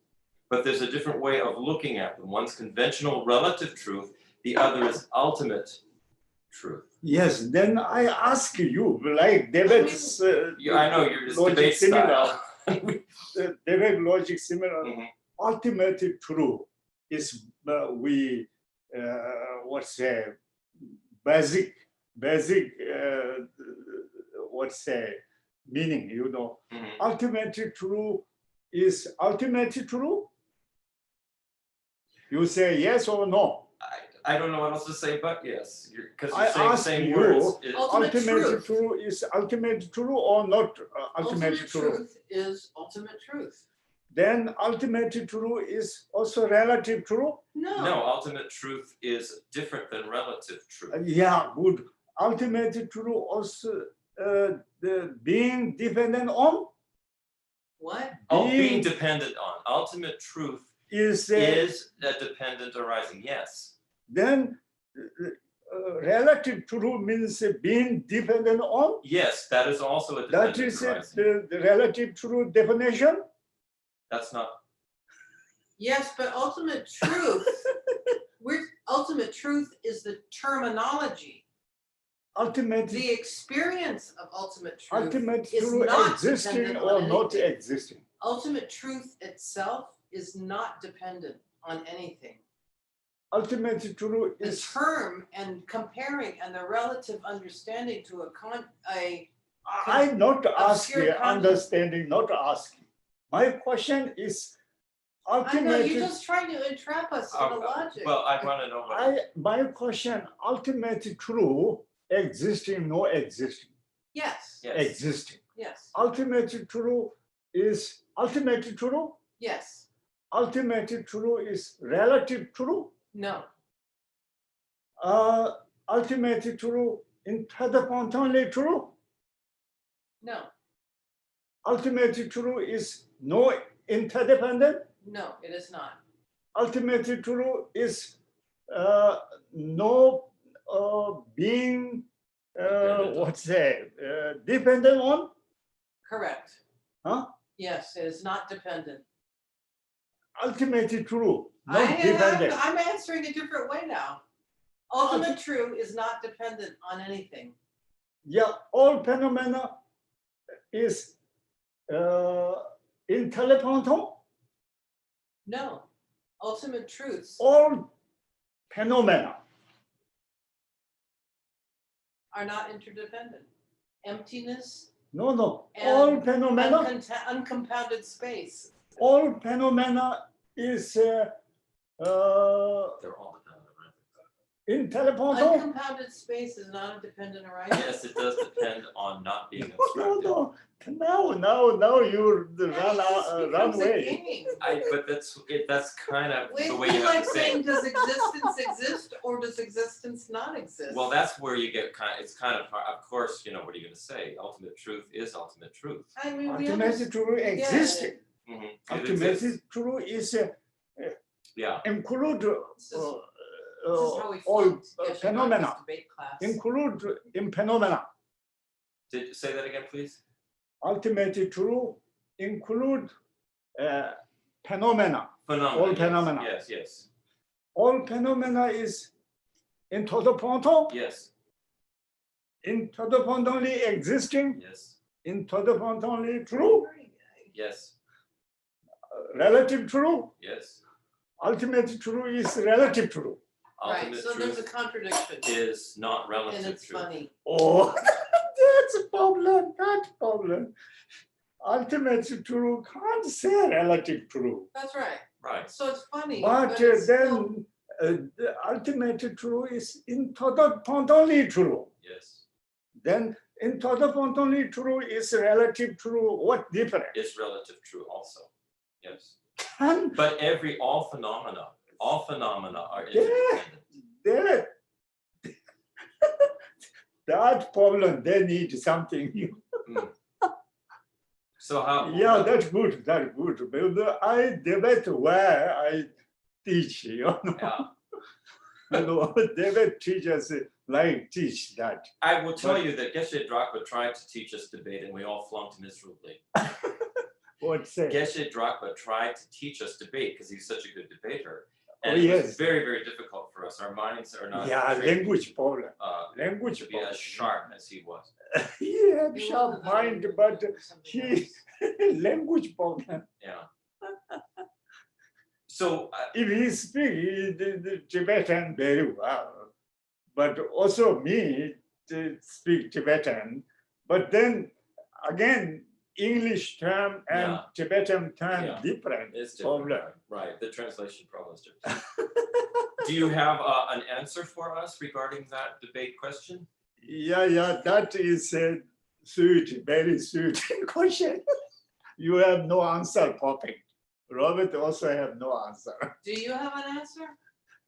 but there's a different way of looking at them. One's conventional relative truth, the other is ultimate truth. Yes, then I ask you, like debates. I know you're just logic debate similar. style. Debate logic similar. Mhm. Ultimate truth is basic meaning, Mhm. Ultimate true is ultimate true. You say yes or no. I don't know what else to say, but yes, because I you're saying the ask same you, words. Ultimate truth. true is ultimate true or not ultimate true? Truth is ultimate truth. Then ultimate true is also relative true. No, ultimate truth is different than relative truth. Yeah, good. Ultimate true also the being dependent on What? Being dependent on. Ultimate truth is a dependent arising, yes. then relative true means being dependent on. Yes, that is also a That dependent is arising. the relative true definition. That's not, Yes, but ultimate truth, ultimate truth is the terminology. ultimate The experience of ultimate truth ultimate is true not existing dependent or on not anything. existing. Ultimate truth itself is not dependent on anything. Ultimate true The is term and comparing and the relative understanding to I not asking, obscure concept. understanding, not asking. My question is I know, ultimate. you're just trying to entrap us in the logic. Well, I want to know what. My question, ultimate true, existing, no existing, Yes, Yes. existing. yes, Ultimate true is ultimate true. yes, Ultimate true is relative true. no, Ultimate true interdependently true. no, Ultimate true is no interdependent. no, it is not. Ultimate true is no being Dependent on. what's that dependent on, Correct. huh? Yes, it is not dependent. Ultimate true, not I'm dependent. answering a different way now. Ultimate true is not dependent on anything. Yeah, all phenomena is interdependent. No, ultimate truths All phenomena. are not interdependent. Emptiness, No, no. And All phenomena. uncompounded space. All phenomena is They're all dependent, right? interdependent. Uncompounded space is not a dependent horizon. Yes, it does depend on not being No, obstructed. no. Now you run away. But that's kind of the We'd way be you have like to saying, think. does existence exist or does existence not exist? Well, that's where you get it's kind of hard. Of course, what are you going to say? Ultimate truth is ultimate truth. I mean, we Ultimate true existing. Mhm. It Ultimate exists. true is Yeah. include This is how we all flunked Geshe phenomena. Baba's debate class. Include in phenomena. Say that again, please. Ultimate true include phenomena. Phenomena. All yes, phenomena. Yes. All phenomena is interdependent, Yes. interdependently existing, Yes. interdependently true, Yes. relative true. Yes. Ultimate true is relative true. Right, Ultimate so there's a truth contradiction is not and relative it's truth. funny. Oh, that's a problem. That problem. Ultimate true can't say relative true. That's right. Right. So it's funny. But it's still- then the ultimate true is interdependently true. Yes. Then interdependently true is relative true. What difference? Is relative true also. Yes. Can But all phenomena are Yeah. interdependent. that problem, they need something new. So how? Yeah, that's good. That's good. But I debate where I teach. Yeah. Debate teachers like teach that. I will tell you that Geshe Drakpa tried to teach us debate and we all flunked miserably. What say? Geshe Drakpa tried to teach us debate because he's such a good debater. Oh, And it yes. was very, very difficult for us. Our minds are not Yeah, trained, language problem. Language to be problem. as sharp as he was. He had He sharp was mind, on but something he else. language problem. Yeah. So If he speak the Tibetan very well, but also me to speak Tibetan, but then again English term and Yeah. Tibetan term Yeah. different. it's different, Problem. right? The translation problem is different. Do you have an answer for us regarding that debate question? Yeah, that is a sweet, very sweet question. You have no answer, perfect. Robert also have no answer. Do you have an answer?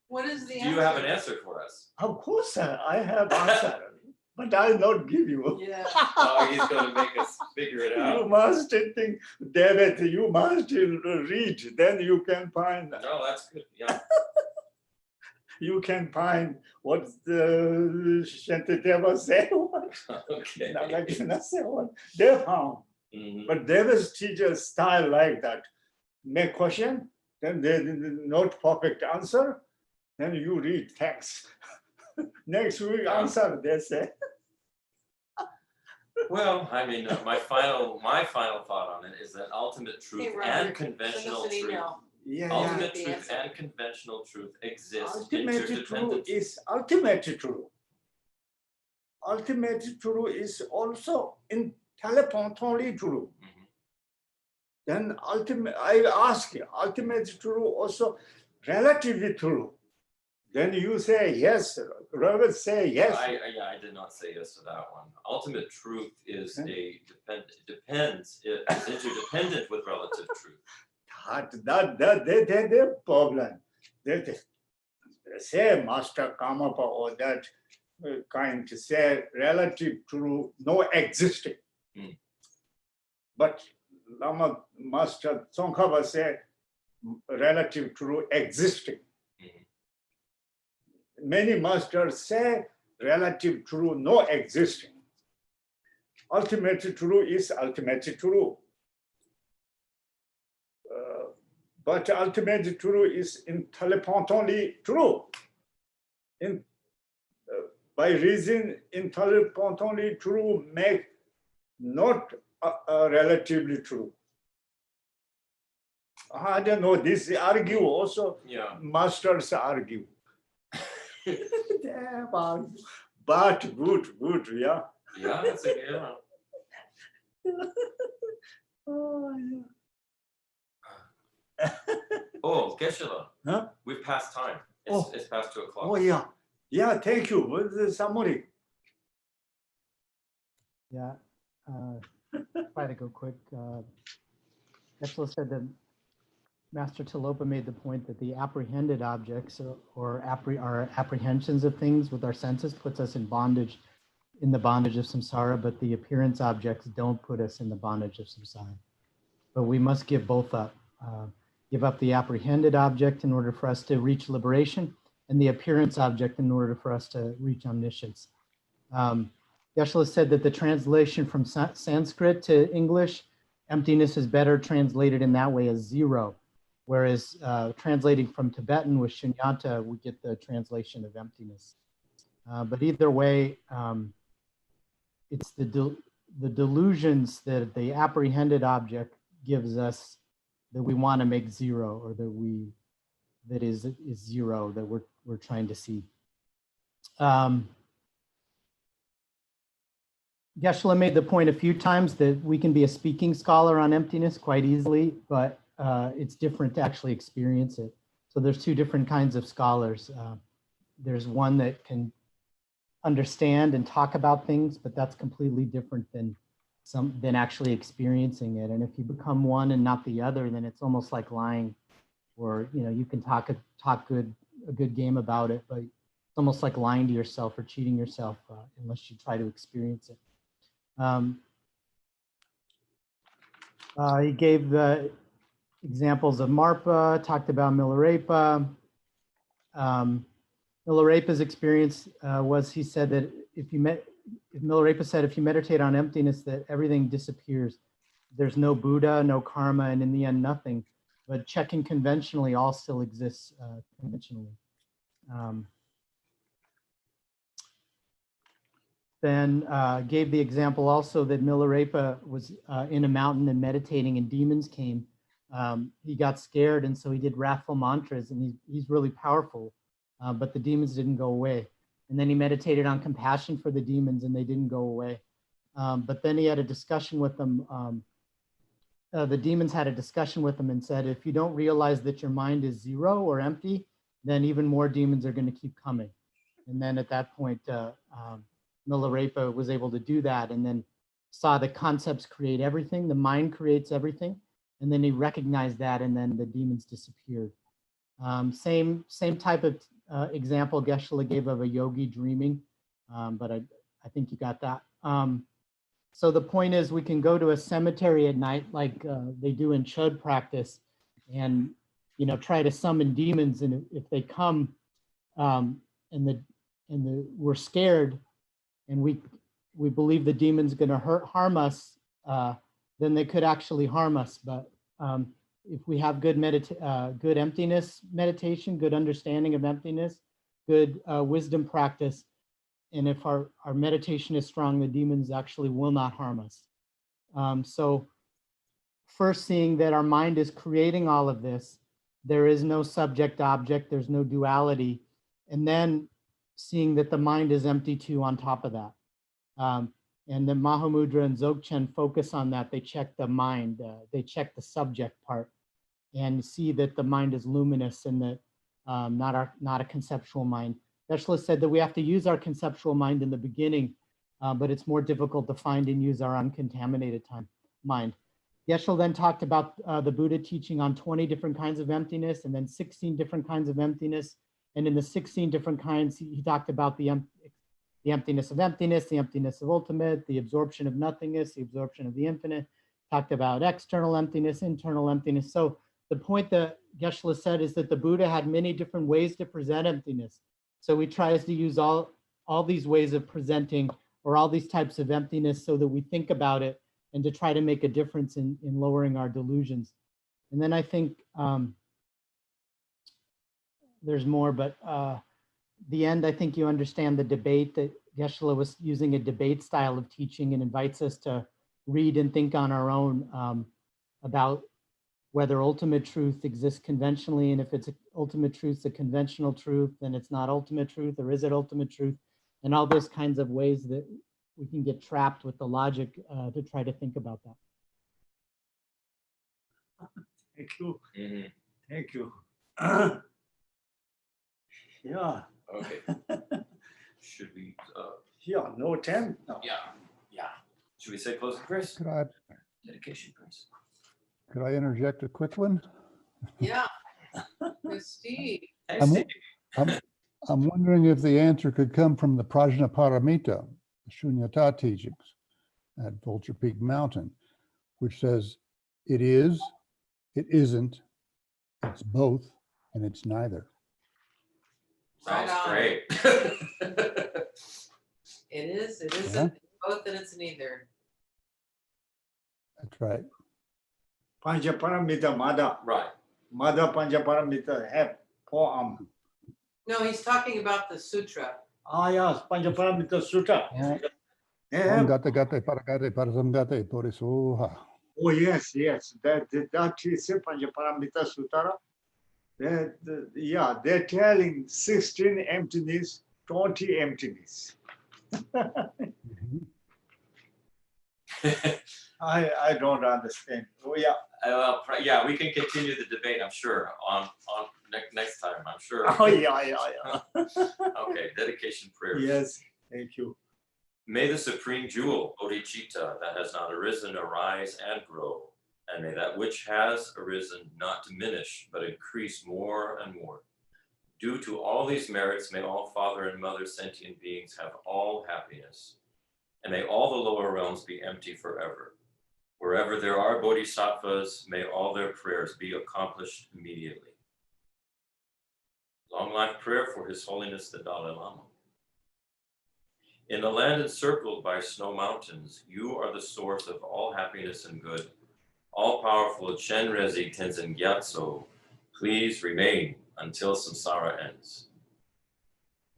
What is the Do answer? you have an answer for us? Of course, I have answer, but I'll not give you. Yeah. Oh, he's going to make us figure it You out. must think, David, you must read, then you can find, No, that's good. Yeah. you can find what the Shantideva said, what Okay. Nagarjuna said, what they found. Mhm. But David's teacher's style like that. Make question, then they not perfect answer, then you read text. Next week Yeah. answer, they say. Well, I mean, my final thought on it is that ultimate truth Hey, Robert, and send conventional us an truth, email. Yeah, ultimate The truth answer. and conventional truth exist Ultimate truth interdependently. is ultimate truth. Ultimate truth is also in telephonically true. Mhm. Then ultimate, I ask you, ultimate truth also relatively true. Then you say yes, Robert say yes. I did not say yes to that one. Ultimate truth is depends. It is interdependent with relative truth. That their problem. They say Master Kamapa or that kind to say relative truth no existing. Hmm. But Lama Master Tsongkhapa say relative truth existing. Many masters say relative truth no existing. Ultimate truth is ultimate truth. But ultimate truth is in telephonically true. In by reason in telephonically true make not relatively true. I don't know. This argue also. Yeah. Masters argue. But good, yeah. Yeah, that's a good one. Oh, Oh, Geshe, huh? we've passed time. It's past 2 o'clock. Oh, yeah. Yeah, thank you. What's the summary? Yeah. Try to go quick. Geshe said that Master Tilopa made the point that the apprehended objects or our apprehensions of things with our senses puts us in bondage, in the bondage of samsara, but the appearance objects don't put us in the bondage of samsara. But we must give both up. Give up the apprehended object in order for us to reach liberation, and the appearance object in order for us to reach omniscience. Geshe said that the translation from Sanskrit to English, emptiness is better translated in that way as zero. Whereas translating from Tibetan with Shunyata, we get the translation of emptiness. But either way, it's the delusions that the apprehended object gives us that we want to make zero, or that is zero that we're trying to see. Geshe made the point a few times that we can be a speaking scholar on emptiness quite easily, but it's different to actually experience it. So there's two different kinds of scholars. There's one that can understand and talk about things, but that's completely different than actually experiencing it. And if you become one and not the other, then it's almost like lying, or you can talk a good game about it, but it's almost like lying to yourself or cheating yourself unless you try to experience it. He gave the examples of Marpa, talked about Milarepa. Milarepa's experience was, he said that Milarepa said if you meditate on emptiness, that everything disappears. There's no Buddha, no karma, and in the end, nothing. But checking conventionally all still exists conventionally. Then gave the example also that Milarepa was in a mountain and meditating and demons came. He got scared and so he did wrathful mantras and he's really powerful, but the demons didn't go away. And then he meditated on compassion for the demons and they didn't go away. But then he had a discussion with them. The demons had a discussion with him and said, if you don't realize that your mind is zero or empty, then even more demons are going to keep coming. And then at that point, Milarepa was able to do that and then saw the concepts create everything, the mind creates everything, and then he recognized that and then the demons disappeared. Same type of example Geshe gave of a yogi dreaming, but I think you got that. So the point is we can go to a cemetery at night like they do in Chud practice and try to summon demons, and if they come and we're scared, and we believe the demon's going to harm us, then they could actually harm us. But if we have good emptiness meditation, good understanding of emptiness, good wisdom practice, and if our meditation is strong, the demons actually will not harm us. So first seeing that our mind is creating all of this, there is no subject object, there's no duality, and then seeing that the mind is empty too on top of that. And the Mahamudra and Dzogchen focus on that. They check the mind, they check the subject part and see that the mind is luminous and that not a conceptual mind. Geshe said that we have to use our conceptual mind in the beginning, but it's more difficult to find and use our uncontaminated mind. Geshe then talked about the Buddha teaching on 20 different kinds of emptiness and then 16 different kinds of emptiness. And in the 16 different kinds, he talked about the emptiness of emptiness, the emptiness of ultimate, the absorption of nothingness, the absorption of the infinite, talked about external emptiness, internal emptiness. So the point that Geshe said is that the Buddha had many different ways to present emptiness. So he tries to use all these ways of presenting or all these types of emptiness so that we think about it and to try to make a difference in lowering our delusions. And then I think there's more, but the end, I think you understand the debate that Geshe was using a debate style of teaching and invites us to read and think on our own about whether ultimate truth exists conventionally, and if it's ultimate truth, a conventional truth, then it's not ultimate truth, or is it ultimate truth? And all those kinds of ways that we can get trapped with the logic to try to think about that. Thank you. Mhm. Thank you. Yeah. Okay. Should we? Yeah, no time now. Yeah. Should we say closing prayers? Dedication prayers. Could I interject a quick one? Yeah. Steve. Hey, I'm- Steve. I'm wondering if the answer could come from the Prajnaparamita, the Shunyata teachings at Vulture Peak Mountain, which says it is, it isn't, it's both, and it's neither. Right Sounds on. great. It is, it Yeah. isn't, it's both and it's neither. That's right. Panchaparamita Mada. Right. Mada Panchaparamita have 4 arms. No, he's talking about the sutra. Yes, Panchaparamita Sutta. Oh. They have, Gate gate paragate parasamgate porisoha. oh yes, that is a Panchaparamita Sutta. They're telling 16 emptiness, 20 emptiness. I don't understand. Oh yeah. Yeah, we can continue the debate, I'm sure, on next time, I'm sure. Oh yeah. Okay, dedication prayers. Yes, thank you. May the supreme jewel, bodhicitta, that has not arisen, arise and grow. And may that which has arisen not diminish, but increase more and more. Due to all these merits, may all father and mother sentient beings have all happiness. And may all the lower realms be empty forever. Wherever there are bodhisattvas, may all their prayers be accomplished immediately. Long life prayer for His Holiness the Dalai Lama. In the land encircled by snow mountains, you are the source of all happiness and good. All-powerful Chenrezi Tenzin Gyatso, please remain until samsara ends.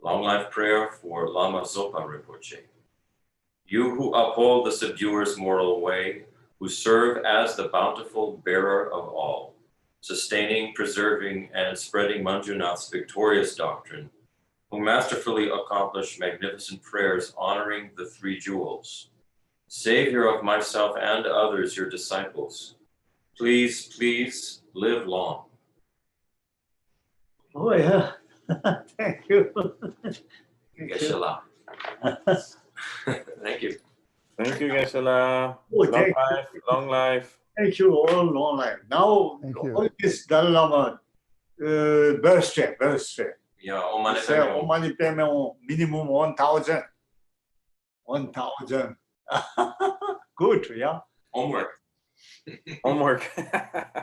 Long life prayer for Lama Zopa Rinpoche. You who uphold the subduer's moral way, who serve as the bountiful bearer of all, sustaining, preserving, and spreading Manjunath's victorious doctrine, who masterfully accomplish magnificent prayers honoring the three jewels. Savior of myself and others, your disciples, please live long. Oh yeah. Thank you. Geshe-la. Thank you. Thank you, Geshe-la. Oh, Long thank life, long life. Thank you all long life. Now Thank you. all this Dalai Lama birthday. Yeah, Omane Say Pemyo. Omani payment minimum 1,000. 1,000. Good, yeah. Homework. Homework.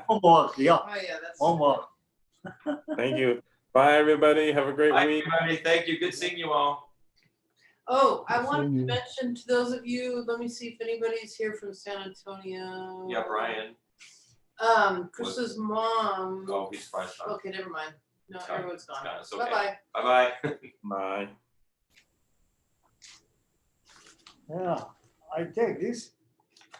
Homework, yeah. Oh, yeah, that's. Homework. Thank you. Bye, everybody. Have a great Bye, week. everybody. Thank you. Good seeing you all. Oh, I Good wanted seeing to you. mention to those of you, let me see if anybody's here from San Antonio. Yeah, Brian. Chris's mom. Oh, he's fine. Okay, never mind. No, It's gone. everyone's gone. It's okay. Bye-bye. Bye-bye. Bye. Yeah, I take this